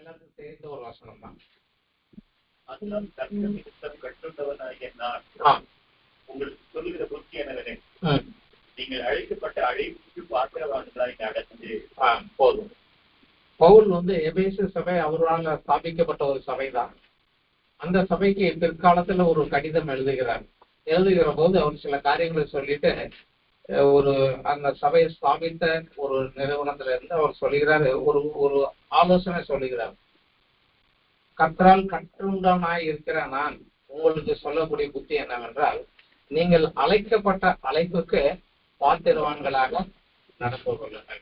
எல்லாருக்கும் தெரிந்த ஒரு வசனம் தான். அதனால் தர்க்கமித்தம் கற்றுள்ளவனாகிய நான் உங்களுக்கு சொல்லுகிற புத்தி என்னவெனில், நீங்கள் அழைக்கப்பட்ட அழைப்புக்கு பாத்திரவான்களாய் நடந்து போதும். பவுல் எபேசு சபை அவரால் ஸ்தாபிக்கப்பட்ட ஒரு சபைதான். அந்த சபைக்கு பிற்காலத்துல ஒரு கடிதம் எழுதுகிற போது அவர் சில காரியங்களை சொல்லிட்டு ஒரு அந்த சபையை ஸ்தாபித்த ஒரு நிறுவனத்துல இருந்து அவர் சொல்லுகிறாரு, ஒரு ஆலோசனை சொல்லுகிறார். கர்த்தரால் கற்றுண்டவனாய் இருக்கிற நான் உங்களுக்கு சொல்லக்கூடிய புத்தி என்னவென்றால், நீங்கள் அழைக்கப்பட்ட அழைப்புக்கு பாத்திரவான்களாக நடந்து கொள்ளுங்கள்.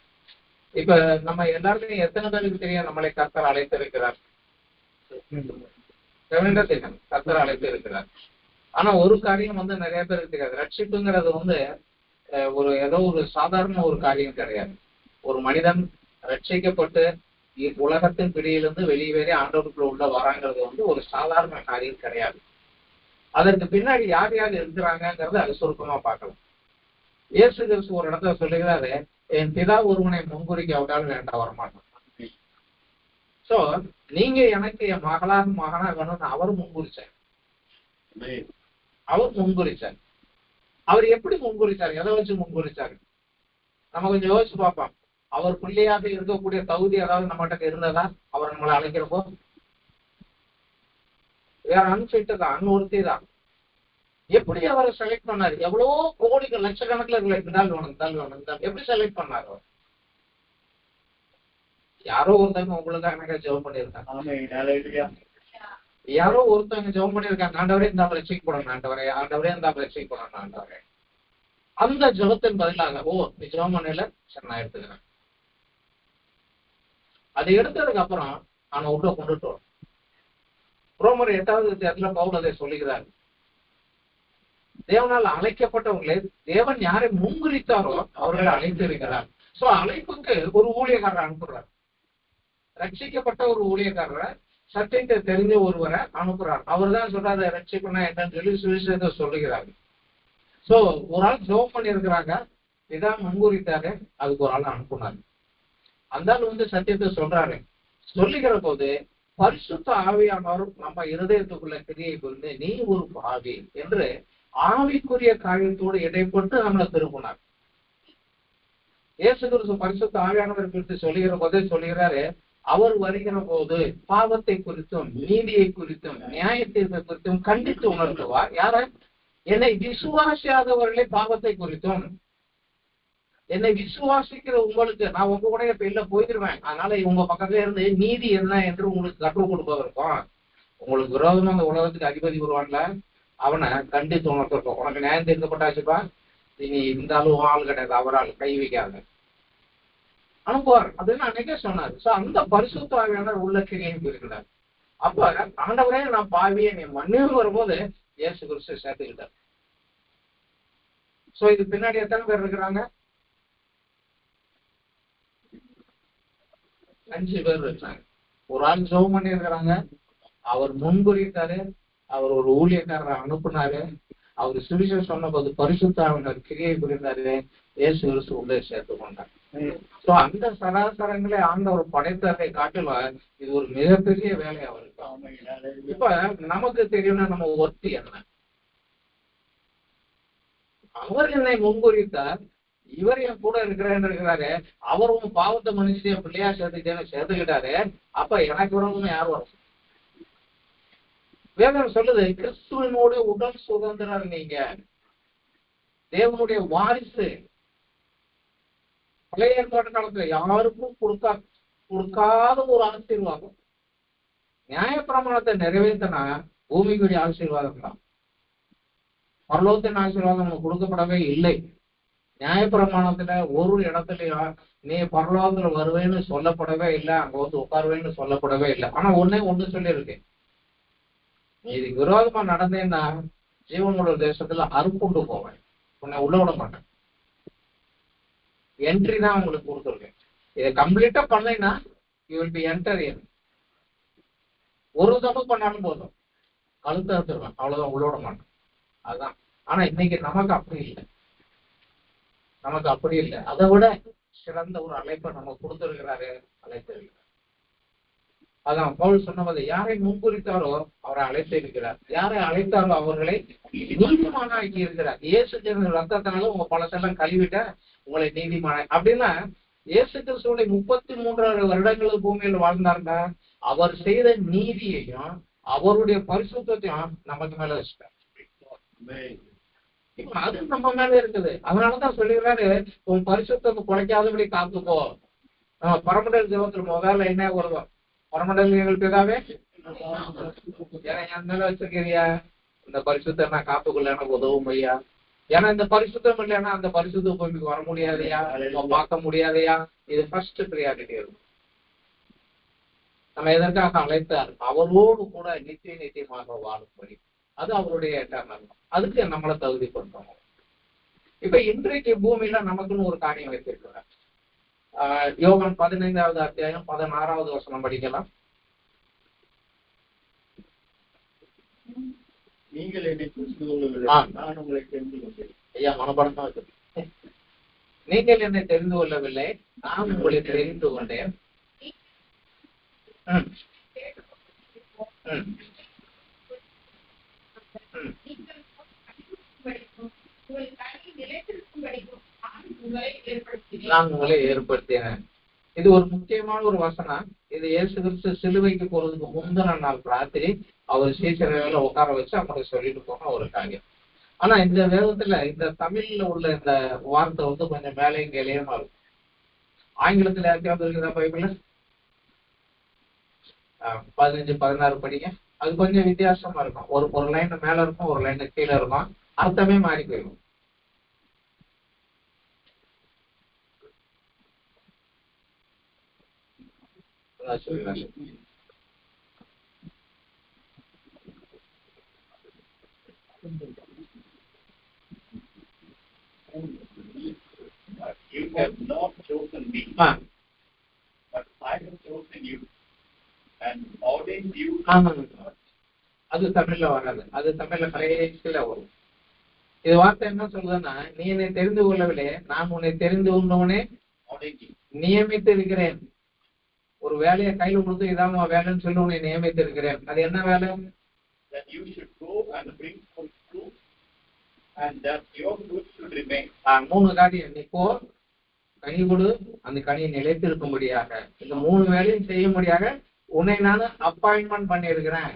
இப்ப நம்ம எல்லாருக்கும் எத்தனை பேருக்கு தெரியும் நம்மளை கர்த்தர் அழைத்திருக்கிறார்? கர்த்தர் அழைத்திருக்கிறார். ஆனா ஒரு காரியம் நிறைய பேருக்கு தெரியாது. ரட்சிப்புங்கிறது ஏதோ ஒரு சாதாரண ஒரு காரியம் கிடையாது. ஒரு மனிதன் ரட்சிக்கப்பட்டு உலகத்தின் பிடியிலிருந்து வெளியே ஆண்டவருக்குள்ள உள்ள வராங்கிறது ஒரு சாதாரண காரியம் கிடையாது. அதற்கு பின்னாடி யார் யார் இருக்கிறாங்கிறத அது சுருக்கமா பார்க்கலாம். இயேசு கிறிஸ்து ஒரு இடத்துல சொல்லுகிறாரு, என் பிதா ஒருவனை முன்குறிக்க விட்டாலும் வேண்டாம் வரமாட்டான். சோ நீங்க எனக்கு என் மகனா வேணும்னு அவர் முன்குறிச்சார். அவர் எப்படி முன்குறிச்சாரு? எதை வச்சு முன்குறிச்சாரு? நம்ம கொஞ்சம் யோசிச்சு பார்ப்போம். அவர் பிள்ளையாக இருக்கக்கூடிய தகுதி ஏதாவது நம்மகிட்ட இருந்ததா? அவர் நம்மளை அழைக்கிறப்போ வேற அன்பிட்டு தான், அன்ஒருத்தி தான். எப்படி அவரை செலக்ட் பண்ணாரு? எவ்வளவோ கோடிகள் லட்சக்கணக்கில் இருந்தால் எப்படி செலக்ட் பண்ணாரு? யாரோ ஒருத்தவங்க உங்களுக்காக எனக்கு ஜெபம் பண்ணியிருக்காங்க. யாரோ ஒருத்தவங்க ஜெபம் பண்ணியிருக்காங்க, ஆண்டவரே இந்த ரட்சிக்க போடணும், ஆண்டவரே இந்த ரட்சிக்க போடணும் ஆண்டவரே. அந்த ஜெபத்தின் பதிலாக நீ ஜெபம் பண்ணல, சரி நான் எடுத்துக்கிறேன். அதை எடுத்ததுக்கு அப்புறம் அவனை உள்ள கொண்டுட்டு வரும். ரோமர் 8வது அத்தியாயத்துல பவுல் அதை சொல்லுகிறார். தேவனால் அழைக்கப்பட்டவர்களே தேவன் யாரை முன்குறித்தாரோ அவர்களை அழைத்து இருக்கிறார். சோ அழைப்புக்கு ஒரு ஊழியக்காரரை அனுப்புறார். ரட்சிக்கப்பட்ட ஒரு ஊழியக்காரரை, சத்தியத்தை தெரிஞ்ச ஒருவரை அனுப்புறார். அவர் தான் சொல்றாரு ரட்சிப்புனா என்னன்னு சொல்லி சுவிசேஷத்தை சொல்லுகிறாரு. சோ ஒரு ஆள் ஜெபம் பண்ணியிருக்கிறாங்க, இதான் முன்குறித்தாரு, அதுக்கு ஒரு ஆள் அனுப்புனாரு. அந்த ஆள் சத்தியத்தை சொல்றாரு. சொல்லுகிற போது பரிசுத்த ஆவியானவர் நம்ம இருதயத்துக்குள்ள கிரியை புரிந்து நீ ஒரு பாவி என்று ஆவிக்குரிய காரியத்தோடு இடைப்பட்டு நம்மளை திருப்பினார். இயேசு கிறிஸ்து பரிசுத்த ஆவியானவர் குறித்து சொல்லுகிற போதே சொல்லுகிறாரு, அவர் வருகிற போது பாவத்தை குறித்தும் நீதியை குறித்தும் நியாயத்தீர்ப்பை குறித்தும் கண்டித்து உணர்த்துவார். யார? என்னை விசுவாசியாதவர்களே பாவத்தை குறித்தும். என்னை விசுவாசிக்கிற உங்களுக்கு நான் உங்க கூட இப்ப இல்ல போயிருவேன், அதனால உங்க பக்கத்துல இருந்து நீதி என்ன என்று உங்களுக்கு கற்றுக் கொடுப்பதற்கும், உங்களுக்கு விரோதமா அந்த உலகத்துக்கு அதிபதி வருவான்ல அவனை கண்டித்து உணர்த்திருக்கோம். உனக்கு நியாயம் தீர்க்கப்பட்டாச்சுப்பா, நீ இந்த ஆளும் ஆள் கிடையாது, அவரால் கை வைக்காத அனுப்புவார் அப்படின்னு அன்னைக்கே சொன்னாரு. சோ அந்த பரிசுத்த ஆவியானவர் உள்ள கிரியும் இருக்கிறார். அப்ப ஆண்டவரே நான் பாவியை நீ மண்ணில் வரும்போது இயேசு கிறிஸ்து சேர்த்துக்கிட்டார். சோ இது பின்னாடி எத்தனை பேர் இருக்கிறாங்க? 5 பேர் இருக்காங்க. ஒரு ஆள் ஜெபம் பண்ணி இருக்கிறாங்க, அவர் முன்குறித்தாரு, அவர் ஒரு ஊழியக்காரரை அனுப்புனாரு, அவர் சுவிசேஷம் சொன்ன போது பரிசுத்த ஆவியானவர் கிரியை புரிந்தாரு, இயேசு கிறிஸ்து உள்ளே சேர்த்து கொண்டார். சோ அந்த சராசரங்களை ஆண்டவர் படைத்ததை காட்டிலும் இது ஒரு மிகப்பெரிய வேலை அவருக்கு. இப்ப நமக்கு தெரியும்னா நம்ம ஒர்த்தி என்ன? அவர் என்னை முன்குறித்தார், இவர் என் கூட இருக்கிறாரு, அவரும் பாவத்தை மனுஷன் என் பிள்ளையா சேர்த்துக்கிட்டாரு, அப்ப எனக்கு வரவங்க யார் வரும்? வேதம் சொல்லுது, கிறிஸ்துவனுடைய உடல் சுதந்திரம் நீங்க, தேவனுடைய வாரிசு. பழைய ஏற்பாட்டு காலத்துல யாருக்கும் கொடுக்காத ஒரு ஆசீர்வாதம். நியாயப்பிரமாணத்தை நிறைவேற்றினா பூமிக்குரிய ஆசீர்வாதம் தான். பரலோகத்தின் ஆசீர்வாதம் நமக்கு கொடுக்கப்படவே இல்லை. நியாயப்பிரமாணத்துல ஒரு இடத்துலயும் நீ பரலோகத்துல வருவேன்னு சொல்லப்படவே இல்லை, அங்க உட்காருவேன்னு சொல்லப்படவே இல்லை. ஆனா ஒண்ணு சொல்லியிருக்கு, இதுக்கு விரோதமா நடந்தேன்னா ஜீவனோட தேசத்துல அறுப்புண்டு போவேன், உன்னை உள்ள விட மாட்டேன். என்ட்ரி தான் உங்களுக்கு கொடுத்துருக்கேன். இதை கம்ப்ளீட்டா பண்ணலைன்னா you will be enter in. ஒரு தப்பு பண்ணாலும் போதும், கழுத்தை எடுத்துருவேன், அவ்வளவுதான், உள்ள விட மாட்டேன். அதுதான். ஆனா இன்னைக்கு நமக்கு அப்படி இல்லை. அதை விட சிறந்த ஒரு அழைப்பை நம்ம கொடுத்திருக்கிறாரு, அழைத்திருக்கிறார். அதான் பவுல் சொன்னது, யாரை முன்குறித்தாரோ அவரை அழைத்து இருக்கிறார், யாரை அழைத்தாரோ அவர்களை நீதிமான ஆக்கி இருக்கிறார். இயேசு ரத்தத்தினால உங்க பழசெல்லாம் கழுவிட்ட உங்களை நீதிமான அப்படின்னா, இயேசு கிறிஸ்துவோட 33 வருடங்கள் பூமியில் வாழ்ந்தாருங்க. அவர் செய்த நீதியையும் அவருடைய பரிசுத்தையும் நமக்கு மேல வச்சுட்டார். இப்ப அது நம்ம மேல இருக்குது. அதனாலதான் சொல்லிடுறாரு, உன் பரிசுத்தத்தை குறைக்காதபடி காத்துக்கோ. பரமண்டல் ஜெபத்துல முதல்ல என்ன வருவோம், பரமண்டல் எங்கள் பிதாவே என் மேல வச்சிருக்கிறியா, இந்த பரிசுத்த நான் காத்துக்கொள்ள எனக்கு உதவும் ஐயா. ஏன்னா இந்த பரிசுத்தம் இல்லைன்னா அந்த பரிசுத்த பூமிக்கு வர முடியாதையா, பார்க்க முடியாதையா. இது ஃபர்ஸ்ட் ப்ரியாரிட்டி இருக்கும். நம்ம எதற்காக அழைத்தார், அவரோடு கூட நித்தியமாக வாழும்படி. அது அவருடைய எட்டர்னல். அதுக்கு நம்மளை தகுதிப்படுத்தணும். இப்ப இன்றைக்கு பூமியில நமக்குன்னு ஒரு காரியம் வைத்திருக்கிறார். யோவான் 15வது அத்தியாயம் 16வது வசனம் படிக்கலாம். நீங்கள் என்னை நான் உங்களை தெரிந்து கொண்டேன். ஐயா மனப்படமா இருக்கு. நீங்கள் என்னை தெரிந்து கொள்ளவில்லை, நான் உங்களை தெரிந்து கொண்டேன். நான் உங்களை ஏற்படுத்தினேன். இது ஒரு முக்கியமான ஒரு வசனம். இது இயேசு கிறிஸ்து சிலுவைக்கு போறதுக்கு முந்தின நாள் ராத்திரி அவர் சீசர்களை உட்கார வச்சு அவங்களுக்கு சொல்லிட்டு போன ஒரு காரியம். ஆனா இந்த வேதத்துல இந்த தமிழ்ல உள்ள இந்த வார்த்தை வந்து கொஞ்சம் மேலையும் கீழையுமா இருக்கும். ஆங்கிலத்துல யாருக்காவது இருக்குதா பைபிள்ல? 15-16 படிங்க. அது கொஞ்சம் வித்தியாசமா இருக்கும். ஒரு லைன் மேல இருக்கும், ஒரு லைன் கீழே இருக்கும், அர்த்தமே மாறி போயிடும். You have not chosen me, but I have chosen you and ordained you. அது தமிழ்ல வராது, அது தமிழ்ல கடைசியில வரும். இது வார்த்தை என்ன சொல்றதுன்னா, நீ என்னை தெரிந்து கொள்ளவில்லை, நான் உன்னை தெரிந்து கொண்டவனே நியமித்து இருக்கிறேன். ஒரு வேலையை கையில கொடுத்து இதான் வேலைன்னு சொல்லி உன்னை நியமித்து இருக்கிறேன். அது என்ன வேலை? That you should go and bring forth fruit and that your fruit should remain. 3 காரியம். நீ போ, கனி கொடு, அந்த கனியை நிலைத்திருக்கும்படியாக. இந்த 3 வேலையும் செய்யும்படியாக உன்னை நான் அப்பாயின்மெண்ட் பண்ணி இருக்கிறேன்.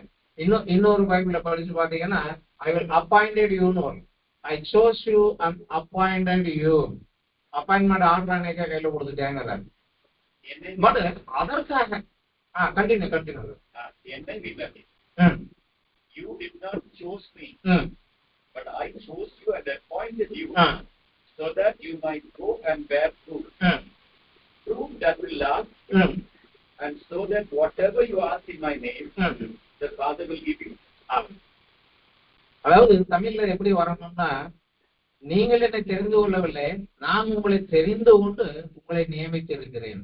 இன்னொரு பைபிள்ல படிச்சு பாத்தீங்கன்னா, I will appointed you ன்னு வரும். I chose you and appointed you. Appointment order அன்னைக்கே கையில கொடுத்துட்டேங்க. பட் அதற்காக continue. You did not choose me, but I chose you and appointed you so that you might go and bear fruit, fruit that will last, and so that whatever you ask in my name, the Father will give you. அதாவது தமிழ்ல எப்படி வரணும்னா, நீங்கள் என்னை தெரிந்து கொள்ளவில்லை, நான் உங்களை தெரிந்து கொண்டு உங்களை நியமித்து இருக்கிறேன்.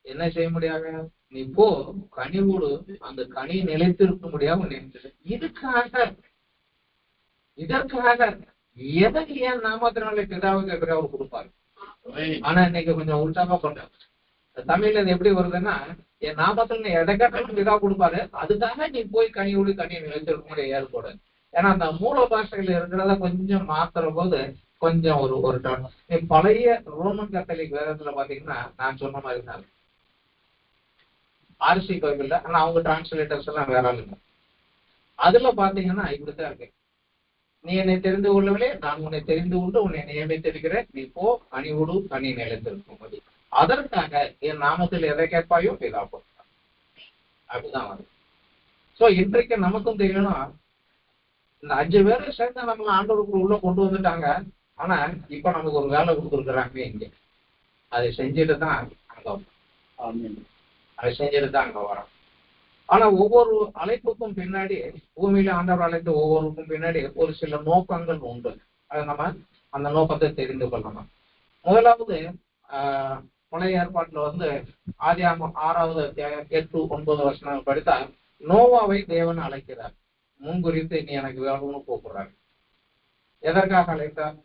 என்ன செய்ய முடியாத? நீ போ, கனி கொடு, அந்த கனி நிலைத்திருக்கும்படியாக. இதற்காக எதற்கு ஏன் நாமத்தினாலே பிதாவுக்கு எதிராக அவர் கொடுப்பாரு. ஆனா இன்னைக்கு கொஞ்சம் உள்டாம கொண்டாரு. தமிழ்ல இது எப்படி வருதுன்னா, என் நாமத்துல எதை கேட்டாலும் பிதா கொடுப்பாரு, அதுக்காக நீ போய் கனி கொடு, கனியை நிலைத்திருக்கும்படிய ஏற்படு. ஏன்னா அந்த மூல பாஷைகள் இருக்கிறத கொஞ்சம் மாத்துற போது கொஞ்சம் ஒரு டர்ன். பழைய ரோமன் கத்தோலிக் வேதத்துல பாத்தீங்கன்னா, நான் சொன்ன மாதிரி தான் ஆர்சி பைபிள்ல, ஆனா அவங்க டிரான்ஸ்லேட்டர்ஸ் எல்லாம் வேற இல்லைங்க. அதுல பாத்தீங்கன்னா இப்படித்தான் இருக்கு. நீ என்னை தெரிந்து கொள்ளவில்லை, நான் உன்னை தெரிந்து கொண்டு உன்னை நியமித்திருக்கிறேன். நீ போ, கனி கொடு, கனி நிலைத்திருக்கும்படி. அதற்காக என் நாமத்தில் எதை கேட்பாயோ இதா போ. அப்படிதான் வருது. சோ இன்றைக்கு நமக்கும் தெரியணும், இந்த 5 பேரை சேர்ந்து நம்மள ஆண்டவருக்கு உள்ள கொண்டு வந்துட்டாங்க. ஆனா இப்ப நமக்கு ஒரு வேலை கொடுத்துருக்குறாங்க. இங்க அதை செஞ்சுட்டு தான் அங்க அதை செஞ்சுட்டு தான் அங்க வரோம். ஆனா ஒவ்வொரு அழைப்புக்கும் பின்னாடி, பூமியில ஆண்டவர் அழைத்து ஒவ்வொருக்கும் பின்னாடி ஒரு சில நோக்கங்கள் உண்டு. அதை நம்ம அந்த நோக்கத்தை தெரிந்து கொள்ளணும். முதலாவது பழைய ஏற்பாட்டுல வந்து ஆதியாகமம் 6வது அத்தியாயம் 8-9 வசனங்கள் படித்தா, நோவாவை தேவன் அழைக்கிறார். முன்குறித்து நீ எனக்கு வேணும்னு கூப்பிடுறாரு. எதற்காக அழைத்தார்?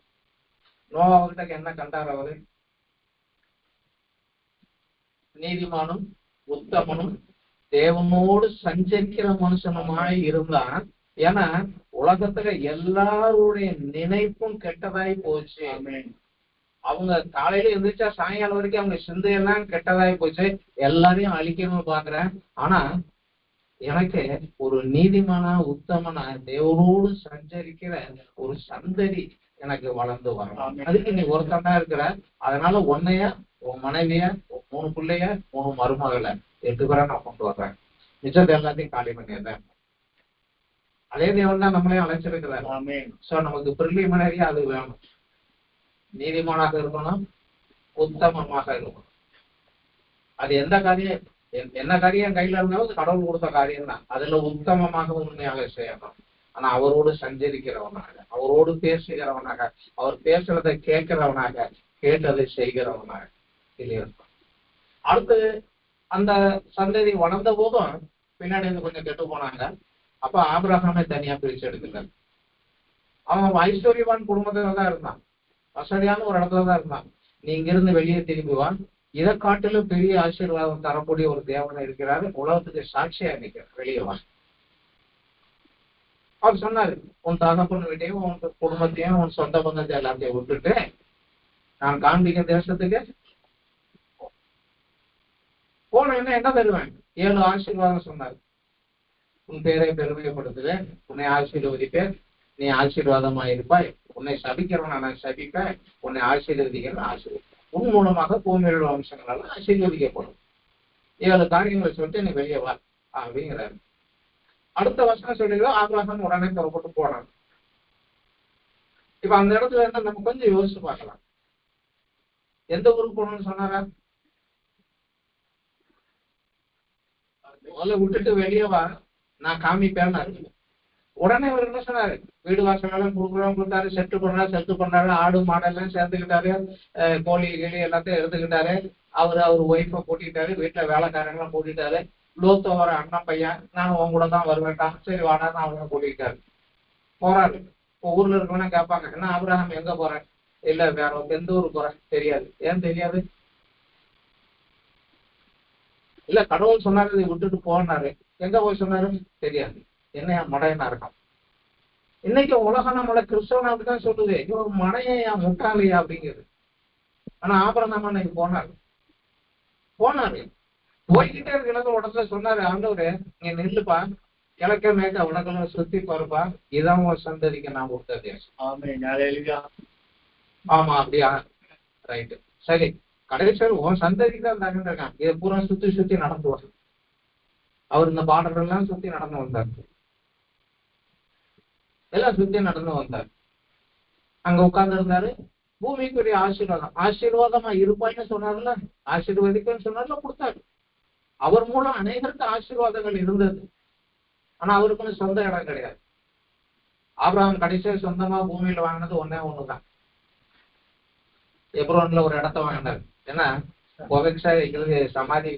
நோவாவிட்ட என்ன கண்டார்? அவரு நீதிமானும் உத்தமனும் தேவனோடு சஞ்சரிக்கிற மனுஷனுமாய் இருந்தான். ஏன்னா உலகத்துல எல்லாருடைய நினைப்பும் கெட்டதாய் போச்சு. அவங்க காலையில எழுந்திரிச்சா சாயங்காலம் வரைக்கும் அவங்க சிந்தையெல்லாம் கெட்டதாய் போச்சு. எல்லாரையும் அழிக்கணும்னு பாக்குறேன். ஆனா எனக்கு ஒரு நீதிமான உத்தமனா தேவனோடு சஞ்சரிக்கிற ஒரு சந்ததி எனக்கு வளர்ந்து வரணும். அதுக்கு நீ ஒருத்தனா இருக்கிற. அதனால உன்னைய, உன் மனைவிய, 3 பிள்ளைய, 3 மருமகளை 8 பேரை நான் கொண்டு வர்றேன். நிஜத்தை எல்லாத்தையும் காலி பண்ணிடுறேன். அதே தேவன் தான் நம்மளையும் அழைச்சிருக்கிறார். சோ நமக்கு பிரிலிமினரியா அது வேணும். நீதிமானாக இருக்கணும், உத்தமமாக இருக்கணும். அது எந்த காரியம், என்ன காரியம் கையில இருந்தாலும் கடவுள் கொடுத்த காரியம் தான். அதுல உத்தமமாக உண்மையாக செய்யணும். ஆனா அவரோடு சஞ்சரிக்கிறவனாக, அவரோடு பேசுகிறவனாக, அவர் பேசுறதை கேட்கிறவனாக, கேட்டதை செய்கிறவனாக இல்லையா. அடுத்து அந்த சந்ததி வளர்ந்த போதும் பின்னாடி கொஞ்சம் கெட்டு போனாங்க. அப்ப ஆபிரகாமை தனியா பிரிச்சு எடுக்கிறார். அவன் ஐஸ்வர்யவான் குடும்பத்துல தான் இருந்தான், வசதியான ஒரு இடத்துலதான் இருந்தான். நீ இங்கிருந்து வெளியே திரும்புவான், இதை காட்டிலும் பெரிய ஆசீர்வாதம் தரக்கூடிய ஒரு தேவனை இருக்கிறாரு, உலகத்துக்கு சாட்சியா நிற்கிறார், வெளியே வா. அவர் சொன்னாரு, உன் தகப்பன் வீட்டையும் உன் குடும்பத்தையும் உன் சொந்த பந்தத்தை எல்லாத்தையும் விட்டுட்டு நான் காண்பிக்க தேசத்துக்கு போன என்ன தருவேன்? 7 ஆசீர்வாதம் சொன்னாரு. உன் பேரை பெருமைப்படுத்துவேன், உன்னை ஆசீர்வதிப்பேன், நீ ஆசீர்வாதமா இருப்பாய், உன்னை சபிக்கிறவன் நான் சபிப்பேன், உன்னை ஆசீர்வதிக்கிறவன் ஆசீர்வதிப்பேன், உன் மூலமாக பூமியோட வம்சங்களால ஆசீர்வதிக்கப்படும். 7 காரியங்களை சொல்லிட்டு நீ வெளியே வா அப்படிங்கிறாரு. அடுத்த வசனம் சொல்லிடுவா, ஆபிரகாம் உடனே புறப்பட்டு போனான். இப்ப அந்த இடத்துல என்ன நம்ம கொஞ்சம் யோசிச்சு பார்க்கலாம். எந்த ஊருக்கு போகணும்னு சொன்னாரா? முதல்ல விட்டுட்டு வெளியே வா, நான் காமிப்பேன்னு. உடனே அவர் என்ன சொன்னாரு? வீடு வாசல் எல்லாம் கொடுத்தாரு, செட்டு பண்ணாரு, ஆடு மாடெல்லாம் சேர்த்துக்கிட்டாரு, கோழி கிளி எல்லாத்தையும் எடுத்துக்கிட்டாரு. அவர் ஒய்ஃபை கூட்டிட்டாரு, வீட்டுல வேலைக்காரங்களாம் கூட்டிட்டாரு. லோத்து வர அண்ணன் பையன், நான் உன் கூட தான் வருவேன்டான், சரி வாடான்னு அவங்க கூட்டிட்டாரு. போறாரு. இப்போ ஊர்ல இருக்கவனா கேட்பாங்க, என்ன ஆபிரகாம் எங்க போறேன்? இல்ல வேற எந்த ஊருக்கு போறேன் தெரியாது. ஏன் தெரியாது? இல்ல கடவுள் சொன்னாரு இதை விட்டுட்டு போனாரு. எங்க போய் சொன்னாரு தெரியாது. என்ன மடையனா இருக்கான். இன்னைக்கு உலகம் நம்மள கிறிஸ்தவன் அப்படிதான் சொல்லுது, இவன் மடையா முட்டாளையா அப்படிங்கிறது. ஆனா ஆபிரகாம் இன்னைக்கு போனாரு. போய்கிட்டே இருக்கிற உடனே சொன்னாரு, ஆண்டவரே நீ நில்லுப்பா, கிழக்க மேற்க உலகெல்லாம் சுத்தி பாருப்பா, இதான் உன் சந்ததிக்கு நான் கொடுத்த தேசம். ஆமா அப்படியா, ரைட்டு, சரி. கடைசி உன் சந்ததிக்கு தான் தகுந்த இருக்கான், இதை பூரா சுத்தி நடந்து வரும். அவர் இந்த பார்டர் எல்லாம் சுத்தி நடந்து வந்தார், எல்லாம் சுத்தி நடந்து வந்தார். அங்க உட்கார்ந்து இருந்தாரு. பூமிக்குரிய ஆசீர்வாதமா இருப்பாய்ன்னு சொன்னார்ல, ஆசீர்வதிக்குன்னு சொன்னார்ல, கொடுத்தாரு. அவர் மூலம் அநேகருக்கு ஆசீர்வாதங்கள் இருந்தது. ஆனா அவருக்குன்னு சொந்த இடம் கிடையாது. ஆபிரகாம் கடைசியா சொந்தமா பூமியில வாங்கினது ஒண்ணுதான். எப்ரோன்ல ஒரு இடத்த வாங்கினார். ஏன்னா புகைச்சாய்களுக்கு சமாதி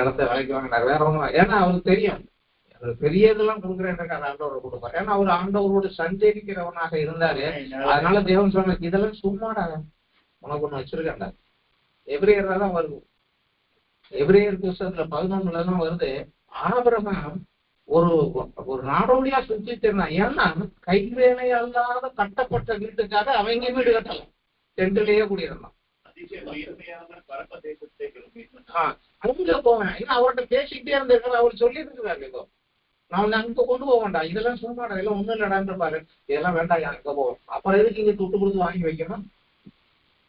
இடத்த விலைக்கு வாங்கினார், வேற ஒண்ணும். ஏன்னா அவருக்கு தெரியும் பெரிய இதெல்லாம் கொடுக்குறேன் ஆண்டவரை கொடுப்பார். ஏன்னா அவர் ஆண்டவரோடு சஞ்சரிக்கிறவனாக இருந்தாரு. அதனால தேவன் சொன்ன இதெல்லாம் சும்மாடா, உனக்கு ஒண்ணு வச்சிருக்கேன்டா. எபிரேயர் தான் வருது, எபிரேயர் புஸ்தகத்துல 11 தான் வருது. ஆபிரகாம் ஒரு நாடோடியா சுத்திட்டு இருந்தான். ஏன்னா கைவேலை அல்லாத கட்டப்பட்ட வீட்டுக்காக அவங்க வீடு கட்டலாம், டென்ட்லயே குடியிருந்தான். அங்க போவேன், ஏன்னா அவர்கிட்ட பேசிக்கிட்டே இருந்திருக்காரு. அவர் சொல்லி இருக்கிறாரு, ஏதோ நான் அங்க கொண்டு போக வேண்டாம், இதெல்லாம் சும்மாடா, இதெல்லாம் ஒண்ணும் இல்லடான்னு பாரு, இதெல்லாம் வேண்டாம் அங்க போவோம். அப்புறம் எதுக்கு இங்க துட்டு கொடுத்து வாங்கி வைக்கணும்?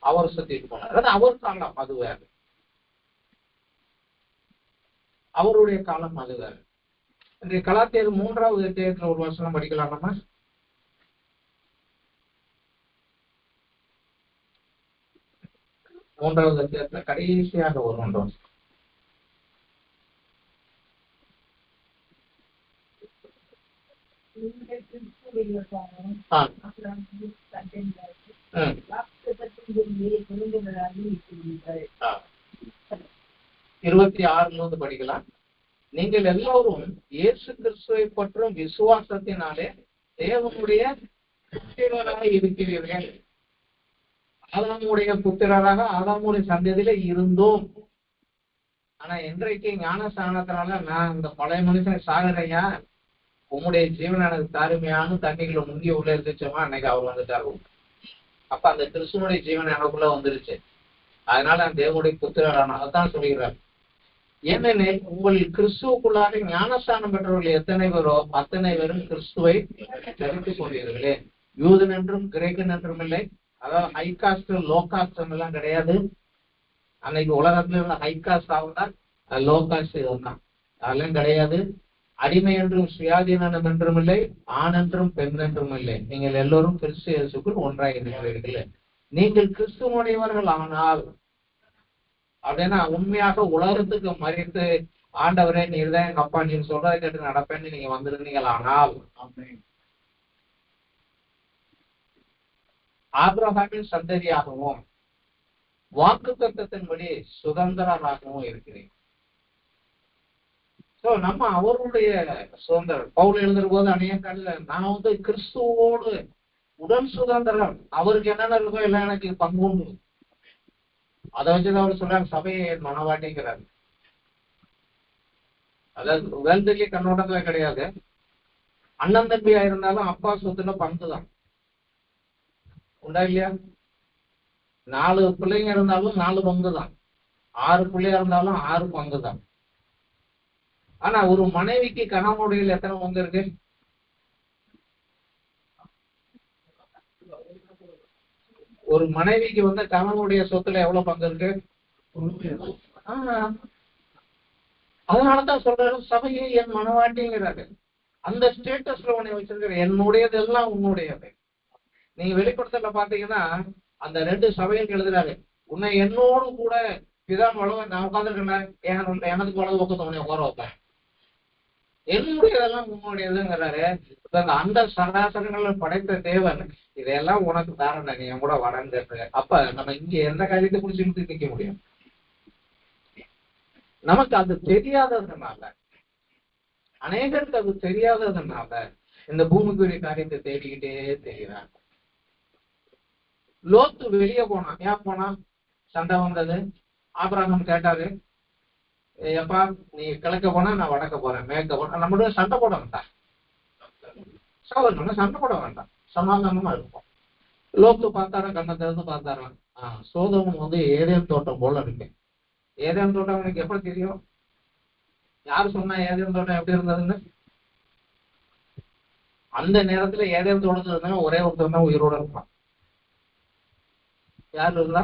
அவர் சுத்திட்டு போனார். அதாவது அவர் காலம் அது வேறு, அவருடைய காலம் அது வேறு. இன்றைய கலாத்தியர் 3வது அத்தியாயத்துல ஒரு வசனம் படிக்கலாம் நம்ம. மூன்றாவது அத்தியாயத்துல கடைசியாக ஒரு 1 வசனம். இருபத்தி 6 படிக்கலாம். நீங்கள் எல்லாரும் இயேசு கிறிஸ்துவை பற்றும் விசுவாசத்தினாலே தேவனுடைய புத்திரராக இருக்கிறீர்கள். ஆதாமுடைய புத்திரராக ஆதாமுடைய சந்ததியில இருந்தோம். ஆனா இன்றைக்கு ஞானஸ்தானத்தினால நான் இந்த பழைய மனுஷன் சாகுறையா, உம்முடைய ஜீவன் எனக்கு தாருமையான தண்ணிக்குள்ள முங்கி உள்ள இருந்துச்சோமா அன்னைக்கு அவர் வந்துட்டாரு. அப்ப அந்த கிறிஸ்துவனுடைய ஜீவன் எனக்குள்ள வந்துருச்சு. அதனால நான் தேவனுடைய புத்திரரான அதான் சொல்கிறார். ஏனெனில் உங்கள் கிறிஸ்துவுக்குள்ளாக ஞானஸ்தானம் பெற்றவர்கள் எத்தனை பேரோ அத்தனை பேரும் கிறிஸ்துவை தரித்துக் கொண்டீர்களே. யூதன் என்றும் கிரேக்கன் என்றும் இல்லை. அதாவது ஹை காஸ்ட் லோ காஸ்ட் எல்லாம் கிடையாது. அன்னைக்கு உலகத்துல இருந்த ஹை காஸ்ட் ஆகுதான், லோ காஸ்ட் இதுதான், அதெல்லாம் கிடையாது. அடிமை என்றும் சுயாதீனம் என்றும் இல்லை, ஆண் என்றும் பெண் என்றும் இல்லை. நீங்கள் எல்லோரும் கிறிஸ்து இயேசுக்குள் ஒன்றாக இருக்கிறீர்கள். நீங்கள் கிறிஸ்துவனுடையவர்கள் ஆனால் அப்படின்னா உண்மையாக உலகத்துக்கு மறித்து ஆண்டவரே நீர்தான் எங்க அப்பா, நீங்க சொல்றதை கேட்டு நடப்பேன்னு நீங்க வந்திருந்தீங்கள் ஆனால் ஆபிரகாமின் சந்ததியாகவும் வாக்கு தத்தத்தின்படி சுதந்திரராகவும் இருக்கிறேன். சோ நம்ம அவருடைய சுதந்திரம். பவுல் எழுதுற போது அநேக நான் வந்து கிறிஸ்துவோடு உடன் சுதந்திரம், அவருக்கு என்னென்ன இருக்கோ எல்லாம் எனக்கு பங்கு உண்டு. அதை வச்சுதான் அவர் சொல்றாரு சபையை மனவாட்டிங்கிறாரு. அதாவது வேல்தெளிய கண்ணோட்டத்துல கிடையாது. அண்ணன் தம்பியா இருந்தாலும் அப்பா சொத்துல பங்குதான் உண்டா இல்லையா? 4 பிள்ளைங்க இருந்தாலும் 4 பங்கு தான், 6 பிள்ளையா இருந்தாலும் 6 பங்கு தான். ஆனா ஒரு மனைவிக்கு கணவனுடைய எத்தனை பங்கு இருக்கு? ஒரு மனைவிக்கு வந்து கணவனுடைய சொத்துல எவ்வளவு பங்கு இருக்கு? அதனாலதான் சொல்றாரு சபையை என் மனவாட்டிங்கிறாரு. அந்த ஸ்டேட்டஸ்ல உன்னை வச்சிருக்கிற, என்னுடையது எல்லாம் உன்னுடையது. நீங்க வெளிப்படுத்தல பாத்தீங்கன்னா அந்த 2 சபைகளுக்கு எழுதுறாரு, உன்னை என்னோடு கூட பிதான் வளவ நான் உட்காந்துருக்கேன், எனக்கு வளவு பக்கத்தை உன்னை உட்கார வைப்பேன். என்னுடையதெல்லாம் உன்னுடையதுங்கிறாரு. அந்த சராசரங்களை படைத்த தேவன் இதையெல்லாம் உனக்கு தாரண, நீ என் கூட வரங்கிறது. அப்ப நம்ம இங்க எந்த காரியத்தை குறிச்சு நிக்க முடியும்? நமக்கு அது தெரியாததுனால, அநேகருக்கு அது தெரியாததுனால இந்த பூமிக்குரிய காரியத்தை தேடிக்கிட்டே தெரியுறாங்க. லோத்து வெளியே போனான். ஏன் போனா? சண்டை வந்தது. ஆபிரகாம் கேட்டாரு, எப்பா நீ கிழக்க போனா நான் வடக்க போறேன், மேற்க போனா. நம்மளுடைய சண்டை போட வேண்டாம், நம்ம சண்டை போட வேண்டாம், சமாதானமா இருக்கும். லோத்து பார்த்தாரா, கண்ணை திறந்து பார்த்தாரா, சோதோம் வந்து ஏதேன் தோட்டம் போல இருக்கு. ஏதேன் தோட்டம் எனக்கு எப்படி தெரியும்? யாரு சொன்னா ஏதேன் தோட்டம் எப்படி இருந்ததுன்னு? அந்த நேரத்துல ஏதேன் தோட்டத்துல இருந்தாலும் ஒரே ஒருத்தர் தான் உயிரோட இருப்பான். யாரு இருந்தா?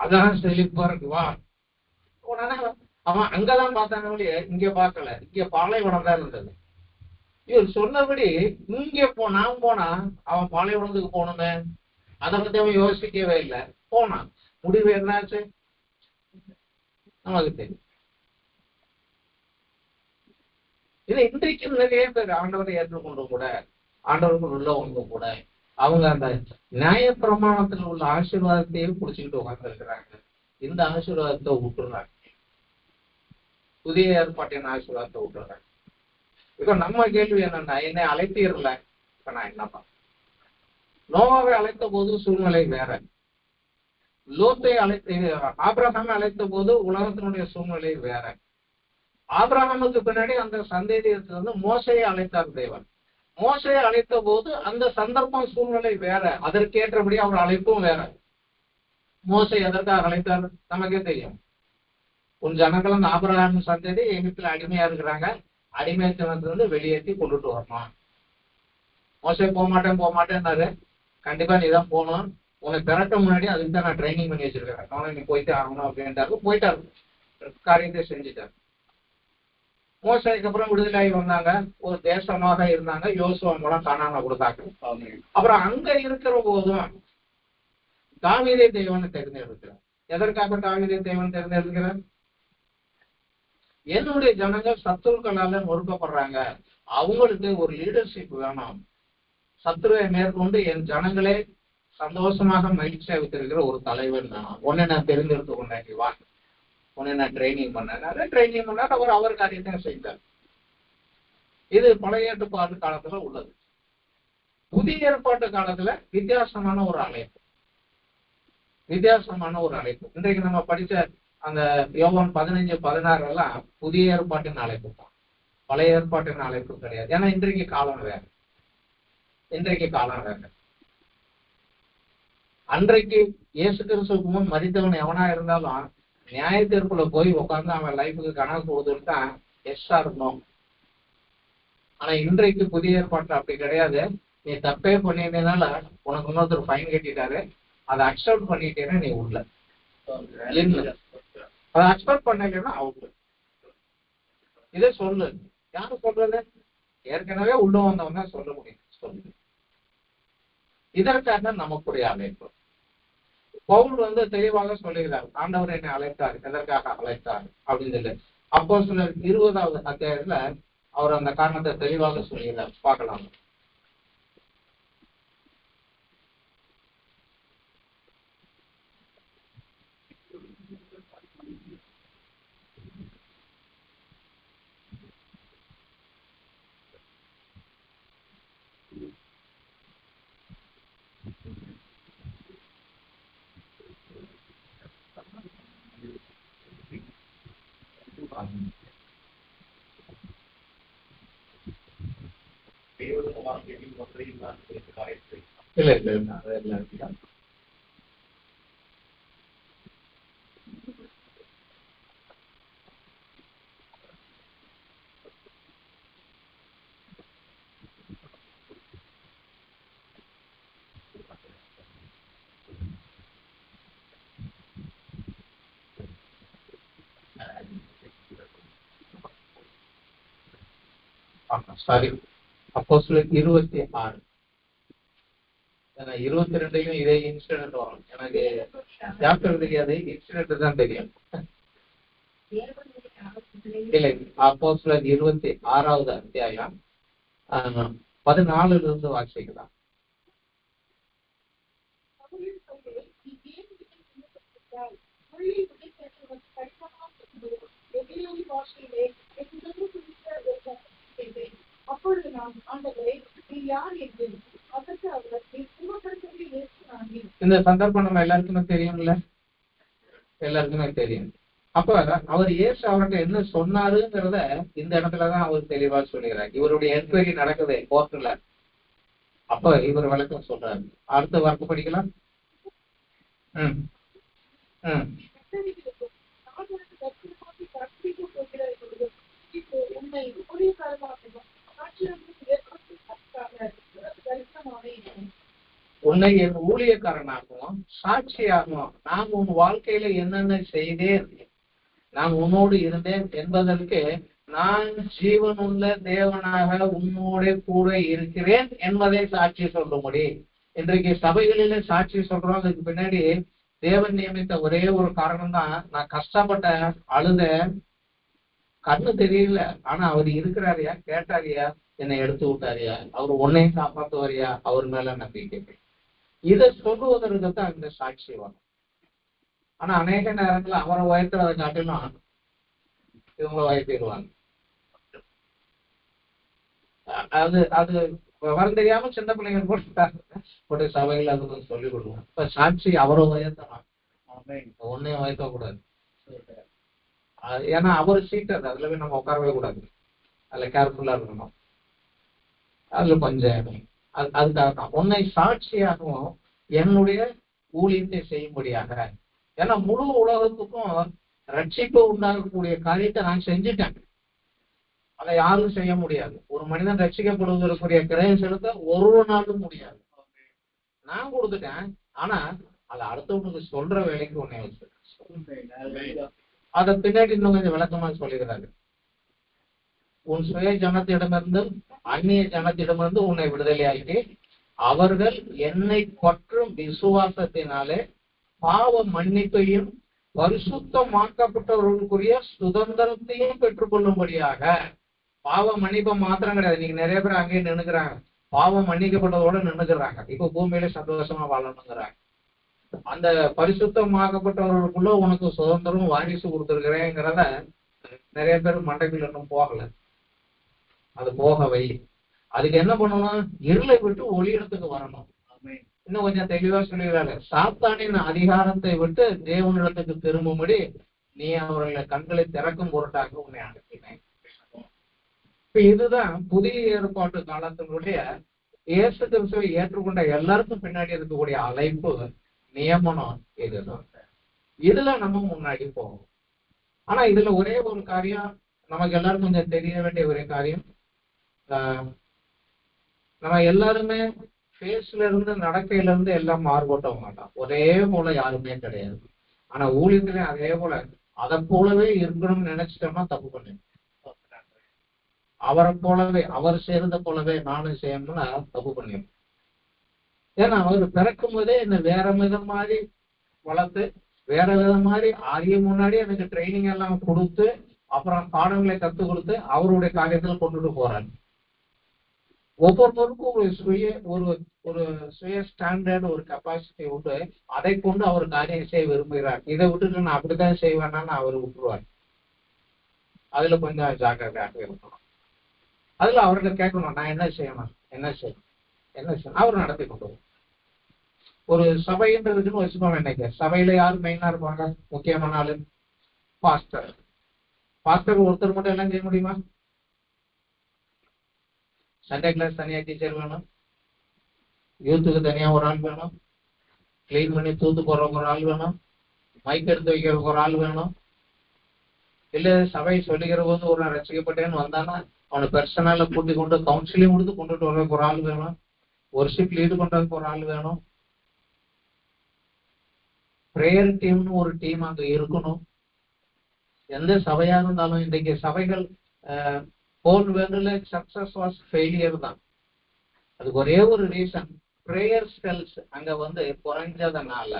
அதான் செழிப்பா இருக்குவா. அவன் அங்கதான் பார்த்தானே ஒழிய இங்க பார்க்கல. இங்க பாலைவனம் தான் இருந்தது. இவர் சொன்னபடி இங்க நான் போனா அவன் பாலைவனத்துக்கு போகணுமே, அதை பத்தி அவன் யோசிக்கவே இல்லை. போனான். முடிவு என்னாச்சு நமக்கு தெரியும். இது இன்றைக்கு நிறைய பேர் ஆண்டவரை ஏற்றுக்கொண்டு கூட, ஆண்டவருக்கு உள்ளவங்க கூட அவங்க அந்த நியாய பிரமாணத்தில் உள்ள ஆசீர்வாதத்தையே குடிச்சுக்கிட்டு உட்கார்ந்து இருக்கிறாங்க. இந்த ஆசீர்வாதத்தை விட்டுறாங்க, புதிய ஏற்பாட்டின் ஆசீர்வாதத்தை விட்டுறாங்க. இப்ப நம்ம கேள்வி என்னன்னா, என்னை அழைத்தீர்ல, இப்ப நான் என்னப்பா? நோவாவை அழைத்த போது சூழ்நிலை வேற, லோத்தை ஆபிரகாமை அழைத்த போது உலகத்தினுடைய சூழ்நிலை வேற. ஆபிரகாமுக்கு பின்னாடி அந்த சந்தேகத்திலிருந்து மோசையை அழைத்தார் தேவன். மோசையை அழைத்த போது அந்த சந்தர்ப்பம் சூழ்நிலை வேற, அதற்கேற்றபடி அவர் அழைப்பும் வேற. மோசை எதற்காக அழைத்தார் நமக்கே தெரியும். உன் ஜனங்கள் அந்த ஆபிரகாம் சந்ததி எகிப்துல அடிமையா இருக்கிறாங்க, அடிமைத்தனத்திலிருந்து வெளியேற்றி கொண்டுட்டு வரணும். மோசை போக மாட்டேன்னாரு. கண்டிப்பா நீ தான் போகணும், உன்னை பிறக்க முன்னாடி அதுக்கு தான் நான் ட்ரைனிங் பண்ணி வச்சிருக்கிறேன், அவனை நீ போயிட்டு ஆகணும் அப்படின்ட்டாரு. போயிட்டாரு, காரியத்தை செஞ்சுட்டாரு. மோசைக்கு அப்புறம் விடுதலாகி வந்தாங்க, ஒரு தேசமாக இருந்தாங்க. யோசுவா மூலம் கானானை கொடுத்தாங்க. அப்புறம் அங்க இருக்கிற போதும் தாவீதை தேவனை தேர்ந்தெடுக்கிறார். எதற்காக தாவீதை தேவன் தேர்ந்தெடுக்கிறார்? என்னுடைய ஜனங்கள் சத்துருக்களால நொறுக்கப்படுறாங்க, அவங்களுக்கு ஒரு லீடர்ஷிப் வேணும். சத்துருவை மேற்கொண்டு என் ஜனங்களே சந்தோஷமாக மகிழ்ச்சியா வைத்திருக்கிற ஒரு தலைவன் வேணும். உன்னை நான் தெரிந்தெடுத்து கொண்டேன், வா உன்னை நான் ட்ரைனிங் பண்ணேன். ட்ரைனிங் பண்ணார். அவர் காரியத்தை செய்தார். இது பழைய ஏற்பாட்டு காலத்துல உள்ளது. புதிய ஏற்பாட்டு காலத்துல வித்தியாசமான ஒரு அழைப்பு. வித்தியாசமான ஒரு அழைப்பு. இன்றைக்கு நம்ம படிச்ச அந்த யோவான் 15:16 எல்லாம் புதிய ஏற்பாட்டின் அழைப்பு தான், பழைய ஏற்பாட்டின் அழைப்பு கிடையாது. ஏன்னா இன்றைக்கு காலம் வேற. அன்றைக்கு இயேசு கிறிஸ்துவுக்கு முன் மரித்தவன் எவனா இருந்தாலும் நியாய தீர்ப்புல போய் உட்கார்ந்து அவன் லைஃபுக்கு கணக்கு கொடுத்துட்டா எஸ்ஸா இருக்கணும். ஆனா இன்றைக்கு புதிய ஏற்பாட்டுல அப்படி கிடையாது. நீ தப்பே பண்ணினால உனக்கு இன்னொருத்தர் ஃபைன் கட்டிட்டாரு, அதை அக்செப்ட் பண்ணிட்டேன்னா நீ உள்ள, அதை அக்செப்ட் பண்ணலைன்னா அவுட். இதை சொல்லு. யாரு சொல்றது? ஏற்கனவே உள்ள வந்தவங்க தான் சொல்ல முடியும். சொல்லு. இதற்காக நமக்குரிய அழைப்பு. பவுல் தெளிவாக சொல்லுகிறார், ஆண்டவர் என்னை அழைத்தார், எதற்காக அழைத்தார் அப்படின்னு சொல்லி. அப்போஸ்தலர் 20வது அத்தியாயத்துல அவர் அந்த காரணத்தை தெளிவாக சொல்லுகிறார். பார்க்கலாம். இல்ல அதெல்லாம் சாரி. அப்போஸ்தலர் 26. 22லையும் இதே இன்சிடென்ட் வரும். எனக்கு சாப்டர் தெரியாது, இன்சிடென்ட் தான் தெரியும். இல்லை, அப்போஸ்தலர் 26வது அத்தியாயம் 14 இருந்து வாசிக்கலாம். அப்பொழுது நான் ஆண்டவரே நீர் யார் என்று அதற்கு அவர் சுமப்படுத்தவே ஏற்று. இந்த சந்தர்ப்பம் நம்ம எல்லாருக்குமே தெரியும்ல, எல்லாருக்குமே தெரியும். அப்ப அவர் இயேசு அவர்கிட்ட என்ன சொன்னாருங்கிறத இந்த இடத்துலதான் அவர் தெளிவா சொல்லுகிறார். இவருடைய என்கொயரி நடக்குது கோர்ட்ல. அப்ப இவர் விளக்கம் சொல்றாரு. அடுத்த வார்த்தை படிக்கலாம். உன்னை என் ஊழியக்காரனாகவும் சாட்சியாகவும் நான் உன் வாழ்க்கையில என்னென்ன செய்தேன், நான் உன்னோடு இருந்தேன் என்பதற்கு நான் ஜீவனுள்ள தேவனாக உன்னோட கூட இருக்கிறேன் என்பதை சாட்சி சொல்லும்படி. இன்றைக்கு சபைகளில சாட்சி சொல்றோம். அதுக்கு பின்னாடி தேவன் நியமித்த ஒரே ஒரு காரணம் தான், நான் கஷ்டப்பட்ட அழுத, கண்ணு தெரியல, ஆனா அவர் இருக்கிறாரியா, கேட்டாரியா, என்னை எடுத்து விட்டாரியா, அவர் உன்னையும் காப்பாத்துவாரியா, அவர் மேல நம்பிக்கை. இதை சொல்லுவதற்கு தான் இந்த சாட்சி வரும். ஆனா அநேக நேரத்துல அவரை உயர்த்துறதை காட்டிலும் இவங்களை உயர்த்திடுவாங்க. அது வரம் தெரியாம சின்ன பிள்ளைங்க போட்டு சபைகள் அது சொல்லிக் கொடுவோம். இப்ப சாட்சி அவரை உயர்த்தலாம், உன்னையும் உயர்த்தக்கூடாது. ஏன்னா அவர் சீட்டது, அதுல போய் நம்ம உட்காரவே கூடாது. அதுல கேர்ஃபுல்லா இருக்கணும். அதுல கொஞ்சம் அதுக்காக தான் உன்னை சாட்சியாகவும் என்னுடைய ஊழியத்தை செய்யும்படியாக. ஏன்னா முழு உலகத்துக்கும் ரட்சிப்பு உண்டாகக்கூடிய காரியத்தை நான் செஞ்சுட்டேன். அதை யாரும் செய்ய முடியாது. ஒரு மனிதன் ரட்சிக்கப்படுவதற்குரிய கிரயம் செலுத்த ஒரு நாளும் முடியாது. நான் கொடுத்துட்டேன். ஆனா அதை அடுத்தவனுக்கு சொல்ற வேலைக்கு உன்னை வச்சிருக்கேன். அதை பின்னாடி இன்னும் கொஞ்சம் விளக்கமா சொல்லுகிறாரு. உன் சுய ஜனத்திடமிருந்து அந்நிய ஜனத்திடமிருந்து உன்னை விடுதலையாக்கி அவர்கள் என்னை பற்றும் விசுவாசத்தினாலே பாவ மன்னிப்பையும் பரிசுத்தமாக்கப்பட்டவர்களுக்குரிய சுதந்திரத்தையும் பெற்றுக்கொள்ளும்படியாக. பாவ மன்னிப்பை மாத்திரம் கிடையாது. நீங்க நிறைய பேர் அங்கேயே நின்னுக்கிறாங்க, பாவம் மன்னிக்கப்பட்டதோட நின்னுக்கிறாங்க. இப்ப பூமியில சந்தோஷமா வாழணுங்கிறாங்க. அந்த பரிசுத்தமாக்கப்பட்டவர்களுக்குள்ள உனக்கு சுதந்திரம் வாரிசு கொடுத்துருக்கிறேங்கிறத நிறைய பேர் மண்டைக்குள்ள இன்னும் போகல. அது போகவை. அதுக்கு என்ன பண்ணணும்? இருளை விட்டு ஒளி இடத்துக்கு வரணும். இன்னும் கொஞ்சம் தெளிவா சொல்லுகிறாரு, சாத்தானின் அதிகாரத்தை விட்டு தேவனிடத்துக்கு திரும்பும்படி நீ அவர்களை கண்களை திறக்கும் பொருட்டாக உன்னை அனுப்பினேன். இப்ப இதுதான் புதிய ஏற்பாட்டு காலத்தினுடைய இயேசு கிறிஸ்துவை ஏற்றுக்கொண்ட எல்லாருக்கும் பின்னாடி இருக்கக்கூடிய அழைப்பு, நியமனம். இதுதான். இதுல நம்ம முன்னாடி போவோம். ஆனா இதுல ஒரே ஒரு காரியம் நமக்கு எல்லாருக்கும் கொஞ்சம் தெரிய வேண்டிய ஒரே காரியம், நம்ம எல்லாருமே ஃபேஸ்ல இருந்து நடக்கையில இருந்து எல்லாம் மாறுபட்டவங்க மாட்டோம். ஒரே போல யாருமே கிடையாது. ஆனா ஊழியத்திலே அதே போல அதை போலவே இருக்கணும்னு நினைச்சிட்டோம்னா தப்பு பண்ணு. அவரை போலவே, அவர் சேர்ந்த போலவே நானும் செய்யணும்னா தப்பு பண்ணிடும். ஏன்னா அவர் பிறக்கும் போதே என்ன வேற விதம் மாதிரி வளர்த்து, வேற விதம் மாதிரி அறிய முன்னாடி எனக்கு ட்ரைனிங் எல்லாம் கொடுத்து, அப்புறம் பாடங்களை கற்றுக் கொடுத்து அவருடைய காரியத்தில் கொண்டுட்டு போறாரு. ஒவ்வொருத்தருக்கும் ஒரு சுய ஸ்டாண்டர்ட், ஒரு கெப்பாசிட்டி உண்டு. அதை கொண்டு அவர் காரியம் செய்ய விரும்புகிறார். இதை விட்டுட்டு நான் அப்படித்தான் செய்வேன்னு அவர் விட்டுருவார். அதுல கொஞ்சம் ஜாக்கிரதையாக இருக்கணும். அதுல அவர்கிட்ட கேட்கணும், நான் என்ன செய்யணும், என்ன செய்யணும் அவர் நடத்தி கொண்டு வரும். ஒரு சபைன்றதுக்குன்னு வச்சுக்கோங்க. இன்னைக்கு சபையில யாரு மெயினா இருப்பாங்க? முக்கியமான ஆளு பாஸ்டர். பாஸ்டர் ஒருத்தர் மட்டும் எல்லாம் செய்ய முடியுமா? சண்டே கிளாஸ் தனியா டீச்சர் வேணும், யூத்துக்கு தனியா ஒரு ஆள் வேணும், கிளீன் பண்ணி தூத்து போடுறவங்க ஒரு ஆள் வேணும், மைக் எடுத்து வைக்கிறதுக்கு ஒரு ஆள் வேணும். இல்ல சபை சொல்லிக்கிற போது ஒரு ரசிக்கப்பட்டேன்னு வந்தானா அவனை பர்சனலா கூட்டி கொண்டு கவுன்சிலிங் கொடுத்து கொண்டுட்டு வர்றதுக்கு ஒரு ஆள் வேணும், ஒர்ஷிப் லீடு பண்றதுக்கு ஒரு ஆள் வேணும், பிரேயர் டீம்னு ஒரு டீம் அங்க இருக்கணும். எந்த சபையா இருந்தாலும் இன்றைக்கு சபைகள் ஹோல் வேர்ல்டுல சக்சஸ் வாஸ் ஃபெயிலியர் தான். அதுக்கு ஒரே ஒரு ரீசன், பிரேயர் ஸ்பெல்ஸ் அங்க குறைஞ்சதுனால.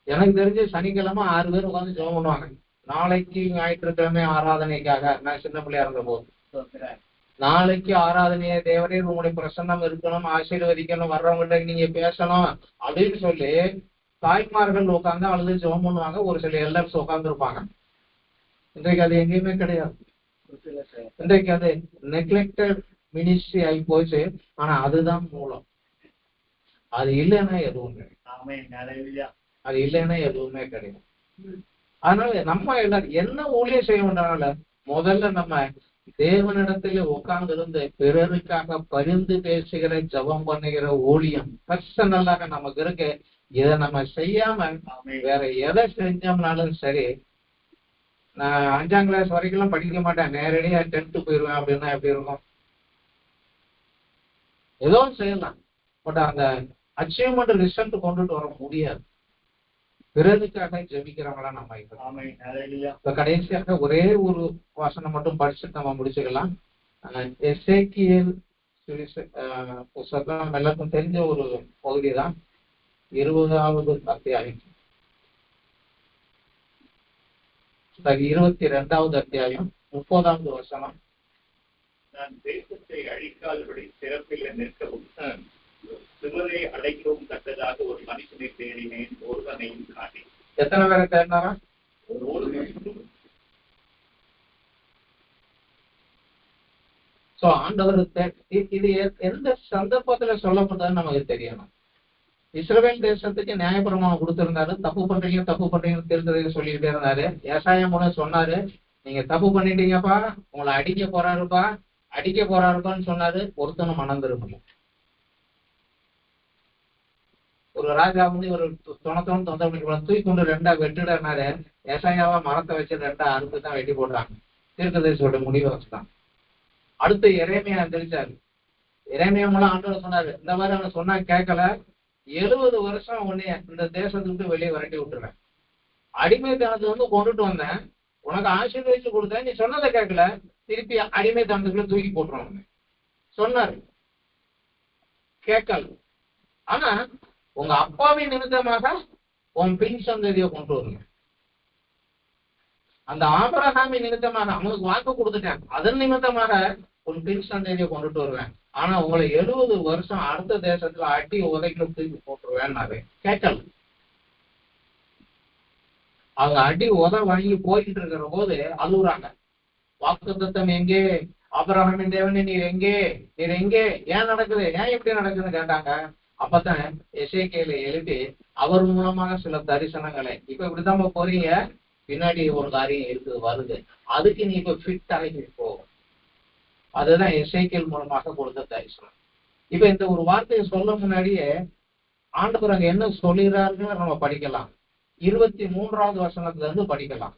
எனக்கு தெரிஞ்சு சனிக்கிழமை 6 பேர் உட்காந்து ஜெபம் பண்ணுவாங்க. நாளைக்கு ஞாயிற்றுக்கிழமை ஆராதனைக்காக, நான் சின்ன பிள்ளையா இருந்த போது, நாளைக்கு ஆராதனையை தேவரே உங்களுடைய பிரசன்னம் இருக்கணும், ஆசீர்வதிக்கணும், வர்றவங்கள்ட்ட நீங்க பேசணும் அப்படின்னு சொல்லி தாய்மார்கள் உட்காந்து அழுது ஜெபம் பண்ணுவாங்க. ஒரு சில எல்டர்ஸ் உட்கார்ந்து இருப்பாங்க. இன்றைக்கு அது எங்கேயுமே கிடையாது. இன்றைக்கு அது நெக்லெக்டட் மினிஸ்ட்ரி ஆகி போச்சு. ஆனா அதுதான் மூலம். அது இல்லைன்னா எதுவும் கிடையாது. அது இல்லைன்னா எதுவுமே கிடையாது. அதனால நம்ம எல்லாரும் என்ன ஊழியம் செய்ய வேண்டாம்ல, முதல்ல நம்ம தேவனிடத்துல உட்கார்ந்து இருந்து பிறருக்காக பரிந்து பேசுகிற, ஜபம் பண்ணுகிற ஊழியம் பர்சனலாக நமக்கு இருக்கு. இதை நம்ம செய்யாம வேற எதை செஞ்சோம்னாலும் சரி, நான் 5ஆம் கிளாஸ் வரைக்கும் படிக்க மாட்டேன், நேரடியா 10th போயிருவேன் அப்படின்னா எப்படி இருக்கும்? ஏதோ செய்யலாம், பட் அந்த அச்சீவ்மெண்ட் ரிசல்ட் கொண்டுட்டு வர முடியாது. பிறருக்காக ஜெபிக்கிறவங்களா நம்ம இப்ப கடைசியாக ஒரே ஒரு வாசனம் மட்டும் படிச்சுட்டு நம்ம முடிச்சுக்கலாம். எசேக்கியேல் புத்தகம் எல்லாருக்கும் தெரிஞ்ச ஒரு பகுதி தான். 20வது அத்தியாயம், 22வது அத்தியாயம் 30வது வசனம். நான் தேசத்தை அழிக்காதபடி சிறப்பில் நிற்கவும் சிவரை அடைக்கவும் தக்கதாக ஒரு மனுஷனை தேடினேன், ஒருவனையும் காணேன். எத்தனை பேரை தேடினாரா? ஆண்டவர் இது எந்த சந்தர்ப்பத்துல சொல்லப்பட்டதுன்னு நமக்கு தெரியணும். இஸ்ரவேல் தேசத்துக்கு நியாயப்பிரமாணம் கொடுத்திருந்தாரு. தப்பு பண்றீங்கன்னு திருத்ததை சொல்லிக்கிட்டே இருந்தாரு. ஏசாயா மூலம் சொன்னாரு, நீங்க தப்பு பண்ணிட்டீங்கப்பா, உங்களை அடிக்க போறாருப்பான்னு சொன்னாரு. ஒருத்தனும் மனம் திரும்பல. ஒரு ராஜா ஒரு தொணத்தோன்னு தொந்தரவு தூக்கி கொண்டு 2 வெட்டுடாரு. ஏசாயாவா மரத்தை வச்சு 2 அறுத்து தான் வெட்டி போடுறாங்க. தீர்க்கதரிசியோட முடிவை வச்சுதான். அடுத்து எரேமியா தெரிஞ்சாரு. எரேமியா மூலம் ஆண்டவர் சொன்னாரு, இந்த மாதிரி அவனை சொன்னா கேட்கல, 70 வருஷம் உன்னைய இந்த தேசத்தை விட்டு வெளியே விரட்டி விட்டுறேன். அடிமைத்தனத்தை கொண்டுட்டு வந்தேன், உனக்கு ஆசீர்வதிச்சு கொடுத்தேன், நீ சொன்னதை கேட்கல, திருப்பி அடிமைத்தனத்துக்குள்ள தூக்கி போட்டுருவாங்க சொன்னாரு. கேட்கல. ஆனா உங்க அப்பாவின் நிமித்தமாக உன் பின் சந்ததியை கொண்டு வருங்க. அந்த ஆபிரகாமின் நிமித்தமாக அவனுக்கு வாக்கு கொடுத்துட்டேன், அதன் நிமித்தமாக உன் பின் சந்ததியை கொண்டுட்டு வருவேன். ஆனா உங்களை 70 வருஷம் அடுத்த தேசத்துல அடி உதைக்கு தூக்கி போட்டுருவேன்னாரு. கேட்கல. அவங்க அடி வாங்கி போயிட்டு இருக்கிற போது அழுகுறாங்க. வாக்குத்தத்தம் எங்கே? ஆபிரகாமின் தேவனே நீர் எங்கே? ஏன் நடக்குது? ஏன் இப்படி நடக்குதுன்னு கேட்டாங்க. அப்பதான் எசேக்கியேலை எழுப்பி அவர் மூலமாக சில தரிசனங்களை இப்ப இப்படிதான் போறீங்க, பின்னாடி ஒரு காரியம் இருக்குது வருது, அதுக்கு நீ இப்ப ஃபிட் ஆகி போ. அதுதான் எசேக்கியேல் மூலமாக கொடுத்த தரிசனம். இப்ப இந்த ஒரு வார்த்தையை சொல்ல முன்னாடியே ஆண்டவர் அங்க என்ன சொல்லுகிறாருன்னு நம்ம படிக்கலாம். 23வது வசனத்துல இருந்து படிக்கலாம்.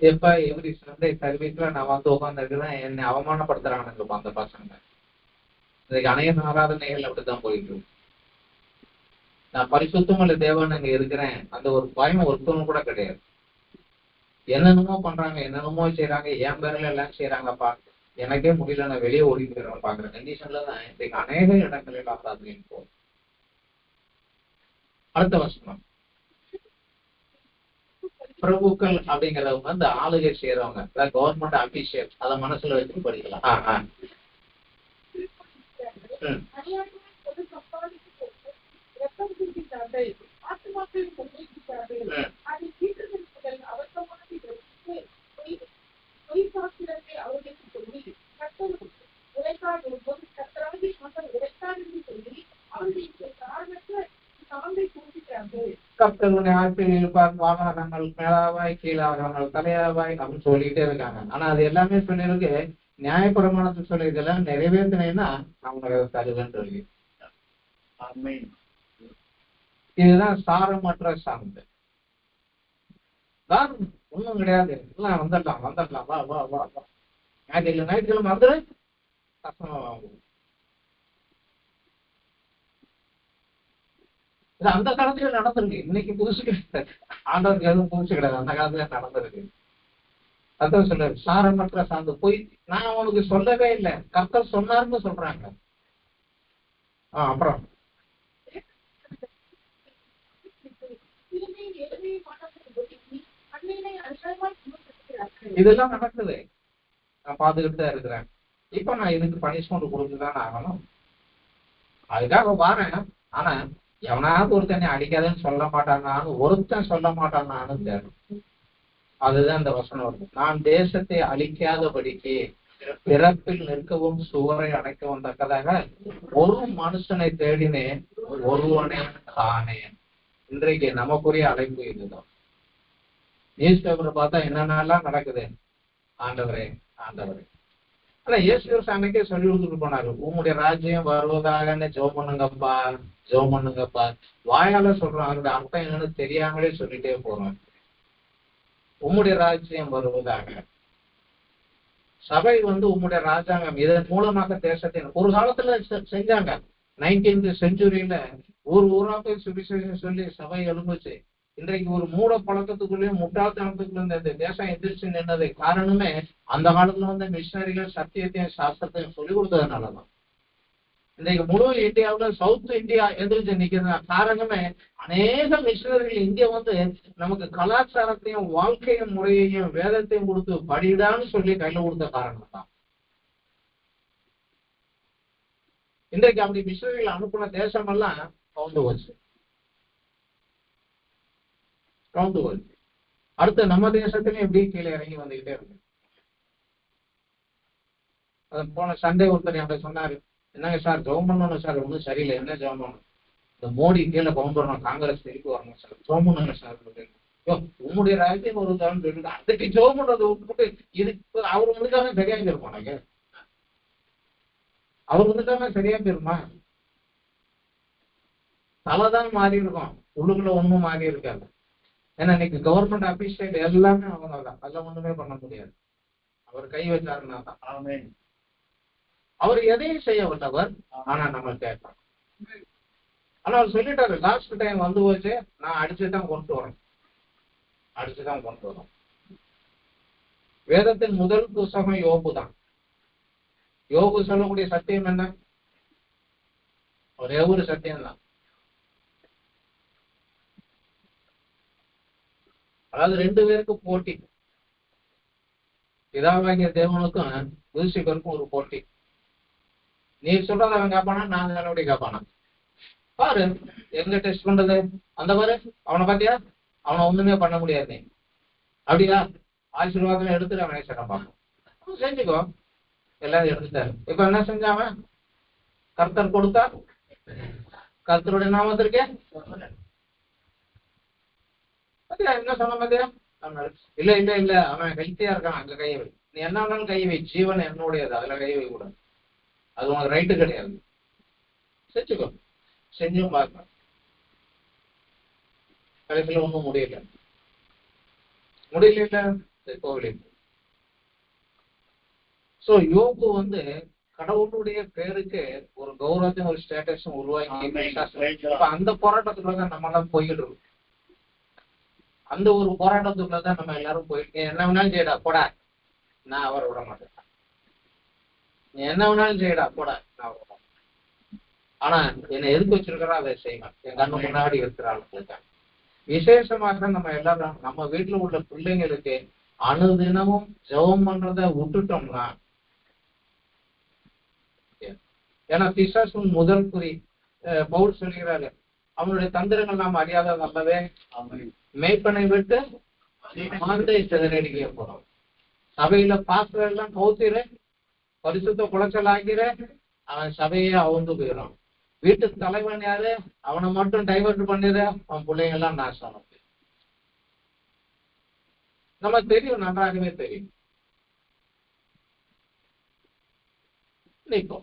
எப்ப எவ்ரி சண்டே சர்வீஸ்ல நான் வந்து உட்காந்துருக்குதான் என்னை அவமானப்படுத்துறாங்க அந்த பசங்க. இன்னைக்கு அநேக ஆராதனைகள் அப்படித்தான் போயிட்டு இருக்கு. நான் பரிசுத்தமல்ல தேவன் அங்க இருக்கிறேன் அந்த ஒரு பயம் ஒருத்தவங்க கூட கிடையாது. என்னென்னமோ பண்றாங்க, என்னென்னமோ செய்யறாங்க, என் பேர்ல எல்லாம் செய்யறாங்கப்பா, எனக்கே முடியல, நான் வெளியே ஓடி போயிடுறேன் பாக்குற கண்டிஷன்ல தான் இன்னைக்கு அநேக இடங்களில் ஆராதனைன்னு போகும். அடுத்த வசனம், பிரபுக்கள் அப்படிங்கிறவங்க இந்த ஆளுகை செய்யறவங்க, கவர்மெண்ட் அபிஷியல், அதை மனசுல வச்சு படிக்கலாம். கர்த்தருடைய ஆட்சியில் இருப்பார், வானகங்கள் மேலாவாய் கீழாகங்கள் தலையாவாய் அப்படின்னு சொல்லிட்டே இருக்காங்க. ஆனா அது எல்லாமே சொல்லியிருக்கு, நியாயப்பிரமாணத்தை சொல்லி இதெல்லாம் நிறைவேற்றினேன்னா அவங்களுக்கு தருவேன்னு சொல்லி. இதுதான் சாரமற்ற சார்ந்து. தான் ஒண்ணும் கிடையாது, எல்லாம் வந்துடலாம் வா வா வா வா, ஞாயிற்றுக்கிழமை வந்துடு கஷ்டமா வாங்குவோம். அந்த காலத்துல நடந்திருக்கு, இன்னைக்கு புதுசு கிடையாது, ஆண்டவருக்கு எதுவும் புதுசு கிடையாது, அந்த காலத்துல நடந்திருக்கு. அதான் சொல்ற சாரமற்ற சார்ந்து போய் நான் அவனுக்கு சொல்லவே இல்லை, கர்த்தர் சொன்னாருன்னு சொல்றாங்க. அப்புறம் இதெல்லாம் நடக்குது, நான் பார்த்துக்கிட்டு தான் இருக்கிறேன். இப்ப நான் இதுக்கு பனிஷ்மெண்ட் கொடுத்துதானே ஆகணும், அதுக்காக வாரேன். ஆனா எவனாவது ஒருத்தனை அடிக்காதன்னு சொல்ல மாட்டானான்னு, ஒருத்தன் சொல்ல மாட்டானான்னு தேடும். அதுதான் இந்த வசனம் வருது, நான் தேசத்தை அழிக்காதபடிக்கு பிறப்பில் நிற்கவும் சுவரை அடைக்கவும் தக்கதாக ஒரு மனுஷனை தேடினேன், ஒருவனை காணேன். இன்றைக்கு நமக்குரிய அழைப்பு இதுதான். நியூஸ் பேப்பர் பார்த்தா என்னென்னலாம் நடக்குது, ஆண்டவரே ஆண்டவரே. ஆனா இயேசு அன்னைக்கே சொல்லி கொடுத்துட்டு போனாரு, உங்களுடைய ராஜ்யம் வருவதாக ஜெபம் பண்ணுங்கப்பா ஜெபம் பண்ணுங்கப்பா. வாயால சொல்றோம், அதோட அர்த்தம் என்னன்னு தெரியாமலே சொல்லிட்டே போறோம். உம்முடைய ராஜ்யம் வருவதாக. சபை உம்முடைய ராஜாங்கம், இதன் மூலமாக தேசத்தின் ஒரு காலத்துல செஞ்சாங்க. 19th செஞ்சுரியில ஊரா போய் சுவிசேஷம் சொல்லி சபை எழுந்துச்சு. இன்றைக்கு ஒரு மூட பழக்கத்துக்குள்ளேயும் முட்டாள்தனத்துக்குள்ள இந்த தேசம் எதிர்த்து நின்னது காரணமே அந்த காலத்துல மிஷினரிகள் சத்தியத்தையும் சாஸ்திரத்தையும் சொல்லிக் கொடுத்ததுனாலதான். இன்றைக்கு முழு இந்தியாவுல சவுத் இந்தியா எதிர்த்து நிக்கிறது காரணமே அநேக மிஷினரிகள் இங்க நமக்கு கலாச்சாரத்தையும் வாழ்க்கையும் முறையையும் வேதத்தையும் கொடுத்து படிடான்னு சொல்லி கையில கொடுத்த காரணம் தான். இன்றைக்கு அப்படி மிஷினரிகள் அனுப்புன தேசமெல்லாம் கவுந்து போச்சு. அடுத்து நம்ம தேசத்திலையும் எப்படி கீழே இறங்கி வந்துகிட்டே இருக்கு. போன சண்டே ஒருத்தர் அப்படி சொன்னாரு, என்னங்க சார் ஜெபம் பண்ணணும் சார், ஒன்றும் சரியில்லை, என்ன ஜெபம் பண்ணணும், இந்த மோடி கீழே கொண்டு வரணும், காங்கிரஸ் திருப்பி வரணும் சார், ஜெபம் பண்ணுங்க சார். உங்களுடைய ராஜ்யம் ஒரு தான் சொல்லிட்டு அதுக்கு ஜெபம் பண்றது விட்டுட்டு இதுக்கு அவர் வந்துட்டாலும் சரியா போயிருப்பாங்க. அவர் வந்துட்டாலும் சரியா போயிருமா? தலைதான் மாறி இருக்கும், உள்ளுக்குள்ள ஒண்ணும் மாறி இருக்காது. ஏன்னா இன்னைக்கு கவர்மெண்ட் அபிஷியல் எல்லாமே அவங்க தான், அதெல்லாம் ஒண்ணுமே பண்ண முடியாது. அவர் கை வச்சாருன்னா தான். ஆமென். அவர் எதையும் செய்ய வல்லவர். ஆனா நம்ம கேட்கலாம். ஆனா அவர் சொல்லிட்டாரு, லாஸ்ட் டைம் வந்து போச்சு, நான் அடிச்சுதான் கொண்டு வரேன், அடிச்சுதான் கொண்டு வரோம். வேதத்தின் முதல் புஸ்தகம் யோபு தான். யோபு சொல்லக்கூடிய சத்தியம் என்ன? ஒரே ஒரு சத்தியம் தான். அதாவது 2 பேருக்கு போட்டி. பிதாவாகிய தேவனுக்கும் லூசிபருக்கும் ஒரு போட்டி. நீ சொல்றத அவன் கேட்பானா, நான் என்னுடைய கேட்பானா? பாரு எங்க டெஸ்ட் பண்றது. அந்த பாரு அவனை பாத்தியா, அவனை ஒண்ணுமே பண்ண முடியாது. நீ அப்படியா ஆசீர்வாதம் எடுத்துட்டு அவனே சிறப்பான் செஞ்சுக்கோ. எல்லாம் எடுத்துட்டாரு. இப்ப என்ன செஞ்சாவன்? கர்த்தர் கொடுத்தா, கர்த்தருடைய நாமத்திற்கே பாத்தியா என்ன சொன்ன பாத்தியா? இல்ல இல்ல இல்ல அவன் ஹெல்த்தியா இருக்கான், அங்க கையை வை. நீ என்ன வேணாலும் கையை வை, ஜீவன் என்னுடையது, அதுல கையை வை கூடாது. அது உனக்கு ரைட்டு கிடையாது. செஞ்சுக்கோ. செஞ்சும் பார்க்கலாம். கடைசியில ஒண்ணும் முடியல. கோவிலே. சோ யோபு கடவுளுடைய பேருக்கு ஒரு கௌரவத்தையும் ஒரு ஸ்டேட்டஸும் உருவாக்கி அந்த போராட்டத்துக்குள்ளதான் நம்ம எல்லாம் போயிட்டு இருக்கோம். அந்த ஒரு போராட்டத்துக்குள்ளதான் நம்ம எல்லாரும் போயிட்டு, என்ன வேணாலும் செய்யடா போடா, நான் அவரை விட மாட்டேன். நீ என்ன வேணாலும் செய்யடா போடா, நான் விட மாட்டேன். ஆனா என்னை எதுக்கு வச்சிருக்கிறா அதை செய்வேன். என் கண்ணு முன்னாடி இருக்கிறாள். விசேஷமாக நம்ம எல்லாரும் நம்ம வீட்டுல உள்ள பிள்ளைங்களுக்கு அனுதினமும் ஜெபம் பண்றத விட்டுட்டோம்னா, ஏன்னா பிசாசும் முதல் குறி பவுல் சொல்கிறாரு, அவனுடைய தந்திரங்கள் நாம் அறியாத நல்லவே மேய்ப்பனை விட்டு மாந்தை சிதறடிக்க போறோம். சபையில பாஸ்டர் எல்லாம் கௌத்திர பரிசுத்த குலைச்சல் ஆகிற அவன் சபையே அவுந்து போயிடும். வீட்டுக்கு தலைவன் யாரு, அவனை மட்டும் டைவர்ட் பண்ணிட அவன் பிள்ளைங்க எல்லாம் நாசம். நம்ம தெரியும், நன்றாகவே தெரியும். இப்போ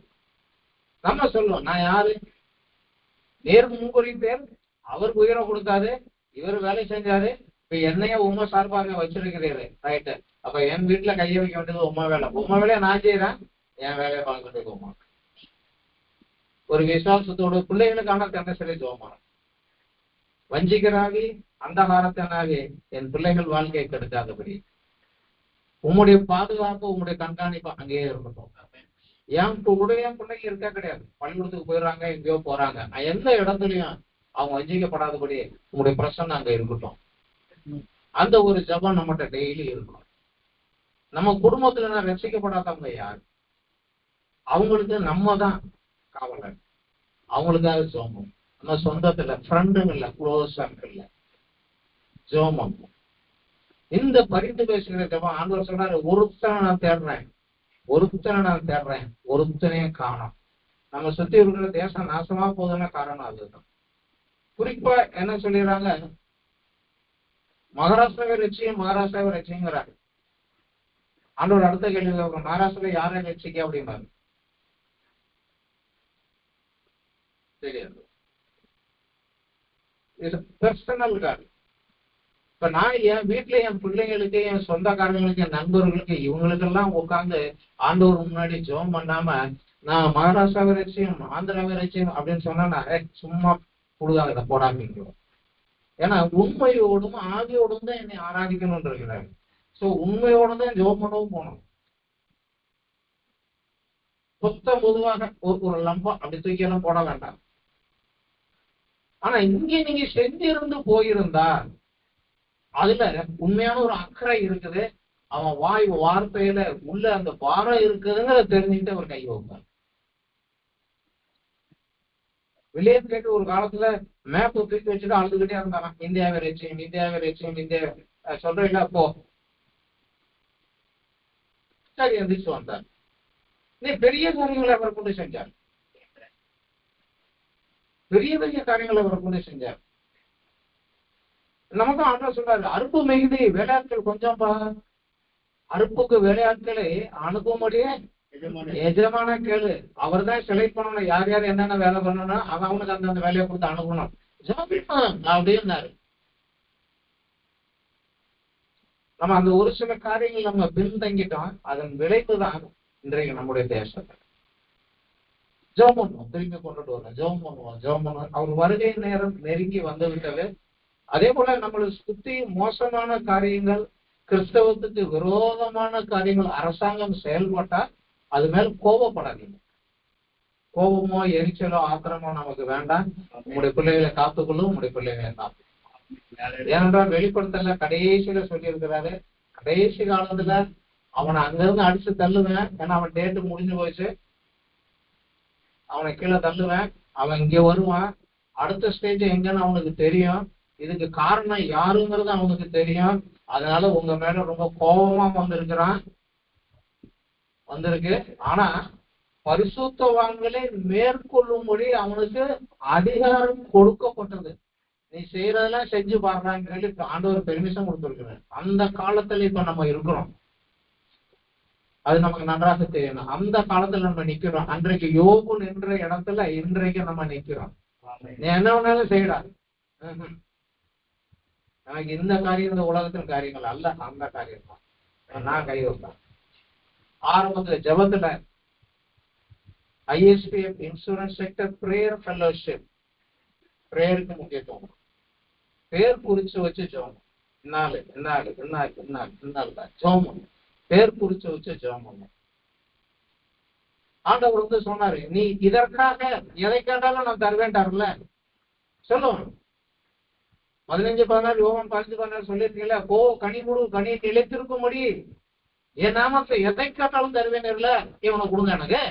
நம்ம சொல்லுவோம், நான் யாரு? நேர் முன்குறித்தேன், அவருக்கு உயிரை கொடுத்தாரு, இவர் வேலை செஞ்சாரு, இப்ப என்னைய உண்மை சார்பாக வச்சிருக்கிறீரு, ரைட்டு. அப்ப என் வீட்டுல கையை வைக்க வேண்டியது உண்மை வேலை. உண்மை வேலையை நான் செய்யறேன், என் வேலையை பார்த்துட்டு உமா. ஒரு விசுவாசத்தோட பிள்ளைகளுக்கான தினசரி ஜோமான வஞ்சிகராகி அந்தகாரத்தனாகி என் பிள்ளைகள் வாழ்க்கையை கெடுக்காதபடி உம்முடைய பாதுகாப்பு, உம்முடைய கண்காணிப்பு அங்கேயே இருக்கட்டும். என் பிள்ளைங்க இருக்கா கிடையாது, பள்ளிக்கூடத்துக்கு போயிடுறாங்க, எங்கேயோ போறாங்க, எந்த இடத்துலயும் அவங்க வஞ்சிக்கப்படாதபடி உங்களுடைய பிரச்சனை அங்க இருக்கட்டும். அந்த ஒரு ஜபம் நம்மகிட்ட டெய்லி இருக்கணும். நம்ம குடும்பத்துல ரசிக்கப்படாதவங்க யாரு, அவங்களுக்கு நம்ம தான் காவலர். அவங்களுக்காக ஜோமம். நம்ம சொந்தத்துல ஃப்ரெண்டுங்கள்ல க்ளோஸ் சர்க்கிள்ல ஜோமம். இந்த பரிந்து பேசுகிற ஜபம் ஆண்டவர் சொல்றாரு, ஒருத்தனை நான் தேடுறேன், ஒருத்தனையும் காணோம். நம்ம சுத்தி இருக்கிற தேசம் நாசமா போகுதுன்னா காரணம் அதுதான். குறிப்பா என்ன சொல்லிடுறாங்க, மகாராஷ்டிராவை ரட்சிங்கிறாரு. ஆண்டவர் அடுத்த கேள்வி, மகாராஷ்டிராவை யாரை ரட்சிக்க அப்படின்னாரு. தெரியாது. Personal card. இப்ப நான் என் வீட்டுல என் பிள்ளைங்களுக்கு, என் சொந்தக்காரங்களுக்கு, என் நண்பர்களுக்கு, இவங்களுக்கெல்லாம் உட்கார்ந்து ஆண்டவர் முன்னாடி ஜெபம் பண்ணாம நான் மகாராஷ்டிராவை ரட்சியம், ஆந்திராவை ரட்சியம் அப்படின்னு சொன்னா சும்மா கொடுக்காங்க போடாம. ஏன்னா உண்மையோடும் ஆவியோடும் தான் என்னை ஆராதிக்கணும்னு இருக்கிறாங்க. சோ உண்மையோட தான் ஜெபம் பண்ணவும் போனோம். பொதுவாக ஒரு லம்பம் அப்படி தூக்கி எல்லாம் போட வேண்டாம். ஆனா இங்க நீங்க செஞ்சிருந்து போயிருந்தா அதுல உண்மையான ஒரு அக்கறை இருக்குது, அவன் வார்த்தையில உள்ள அந்த பாரம் இருக்குதுங்கிறத தெரிஞ்சுக்கிட்டு அவர் கை வைப்பார். வெளியே கேட்டு ஒரு காலத்துல மேப் தூக்கி வச்சுட்டு அழுதுகிட்டே இருந்தாராம், இந்தியாவை ரட்சியம், இந்தியா சொல்றீங்களா அப்போ சரி எந்திரிச்சு வந்தார். நீ பெரிய காரியங்களை அவரை கொண்டு செஞ்சார், பெரிய காரியங்களை அவரை கொண்டு செஞ்சார். நமக்கும் ஆண்டவர் சொல்றாரு, அறுப்பு மிகுதி வேலையாட்கள் கொஞ்சம், அறுப்புக்கு வேலையாட்களை அனுப்பும்படியே எஜமான கேளு. அவர் தான் செலக்ட் பண்ணணும், யார் யார் என்னென்ன வேலை பண்ணணும், அவனுக்கு அந்த வேலையை கொடுத்து அனுப்பணும் அப்படின்னாரு. நம்ம அந்த ஒரு சில காரியங்கள் நம்ம பின்தங்கிட்டோம். அதன் விளைவுதான் இன்றைக்கு நம்முடைய தேசத்தை ஜெபம் பண்ணுவோம், திரும்பி கொண்டுட்டு வரணும். ஜெபம் பண்ணுவோம். அவர் வருகை நேரம் நெருங்கி வந்து விட்டது. அதே போல நம்மளை சுத்தி மோசமான காரியங்கள், கிறிஸ்தவத்துக்கு விரோதமான காரியங்கள் அரசாங்கம் செயல்பட்டா அது மேல கோபப்படாதீங்க. கோபமோ எரிச்சலோ ஆத்திரமோ நமக்கு வேண்டாம். உங்களுடைய பிள்ளைகளை காத்துக்கொள்ளும், உங்களுடைய பிள்ளைகளை காத்து. ஏனென்றால் வெளிப்படுத்தல கடைசியில சொல்லி இருக்கிறாரு, கடைசி காலத்துல அவனை அங்கிருந்து அடிச்சு தள்ளுவேன். ஏன்னா அவன் டேட்டு முடிஞ்சு போச்சு. அவனை கீழே தள்ளுவேன், அவன் இங்க வருவான். அடுத்த ஸ்டேஜ் எங்கன்னு அவனுக்கு தெரியும். இதுக்கு காரணம் யாருங்கிறது அவனுக்கு தெரியும். அதனால உங்க மேல ரொம்ப கோபமா வந்திருக்கு. ஆனா பரிசுத்தவான்களை மேற்கொள்ளும்படி அவனுக்கு அதிகாரம் கொடுக்கப்பட்டது. நீ செய்யறதெல்லாம் செஞ்சு பாடுறான்னு சொல்லி ஆண்டவர் பெர்மிஷன் கொடுத்துருக்கிறேன். அந்த காலத்துல இப்ப நம்ம இருக்கிறோம். அது நமக்கு நன்றாக தெரியணும். அந்த காலத்துல நம்ம நிக்கிறோம். அன்றைக்கு யோபு நின்ற இடத்துல இன்றைக்கு நம்ம நிக்கிறோம். நீ என்ன வேணாலும் செய்யடா, எனக்கு இந்த காரியம் இந்த உலகத்தின் காரியங்கள் அல்ல, அந்த காரியம் தான் நான் கை வைப்பேன். ஆரம்பத்துல ஜபத்துல ISPF insurance sector prayer fellowship, பிரேயருக்கு முக்கியத்துவம். பேர் குறிச்சு வச்சு ஜெபம், இந்நாள் தான் ஜெபம், பேர் குறிச்சு வச்சு ஜெபம் பண்ணும். ஆண்டவர் வந்து சொன்னாரு, நீ இதற்காக எதை கேட்டாலும் நான் தருவேன்டாருல்ல. சொல்லுவோம் 15-16 யோவான் 15-16 சொல்லிருக்கீங்களா, போ கனி கொடு, கனி நிலைத்திருக்கும்படி என் நாமத்தை எதை கேட்டாலும் தருவேன். இவனை கொடுங்க எனக்கு.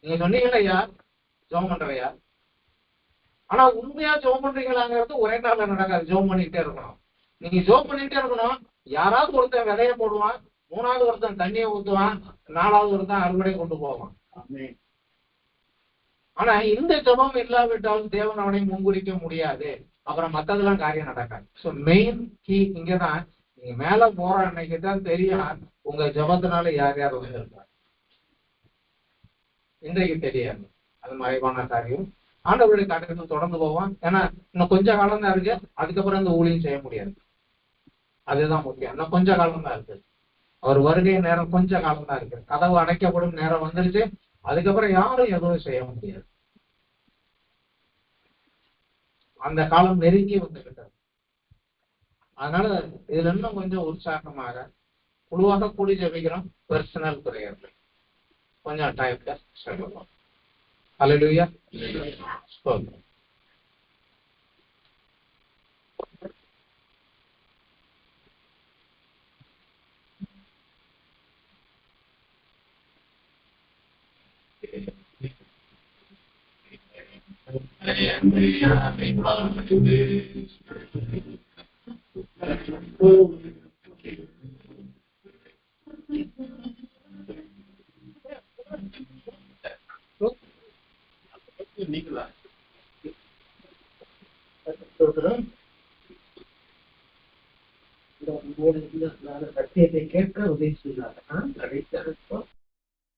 நீங்க சொன்னீங்களா ஐயா ஜெபம் பண்றையா? ஆனா உண்மையா ஜெபம் பண்றீங்களாங்கிறது ஒரே நாள்ல நடக்காது. ஜெபம் பண்ணிட்டே இருக்கணும். நீங்க ஜெபம் பண்ணிட்டே இருக்கணும். யாராவது ஒருத்தன் விதைய போடுவான், 3வது ஒருத்தன் தண்ணியை ஊத்துவான், 4வது ஒருத்தன் அறுவடை கொண்டு போவான். ஆனா இந்த ஜெபம் இல்லாவிட்டாலும் தேவன் அவனை முன்குறிக்க முடியாது. அப்புறம் மத்ததெல்லாம் காரியம் நடக்காது. ஸோ மெயின் கீ இங்கதான். நீங்க மேல போற அன்னைக்கு தான் தெரியும் உங்க ஜெபத்தினால யார் யார் வந்திருக்காங்க. இன்றைக்கு தெரியாது. அது மறைவான காரியம். ஆண்டவருடைய காரியத்தில் தொடர்ந்து போவான். ஏன்னா இன்னும் கொஞ்ச காலம் தான் இருக்கு. அதுக்கப்புறம் இந்த ஊழியம் செய்ய முடியாது. அதுதான் முக்கியம். இன்னும் கொஞ்ச காலம் தான் இருக்கு. அவர் வருகை நேரம் கொஞ்ச காலம் தான் இருக்கு. கதவு அடைக்கப்படும் நேரம் வந்துருச்சு. அதுக்கப்புறம் யாரும் எதுவும் செய்ய முடியாது. அந்த காலம் நெருங்கி வந்துவிட்டது. அதனால இதுல இன்னும் கொஞ்சம் உற்சாகமாக குழுவாக கூடி ஜெபிக்கிறோம். பர்சனல் பிரேயர் கொஞ்சம் டைம்ல சொல்லலாம். ஹல்லேலூயா. ஸ்தோத்திரம். சத்தியத்தை கேட்க உதவி செய்தார்.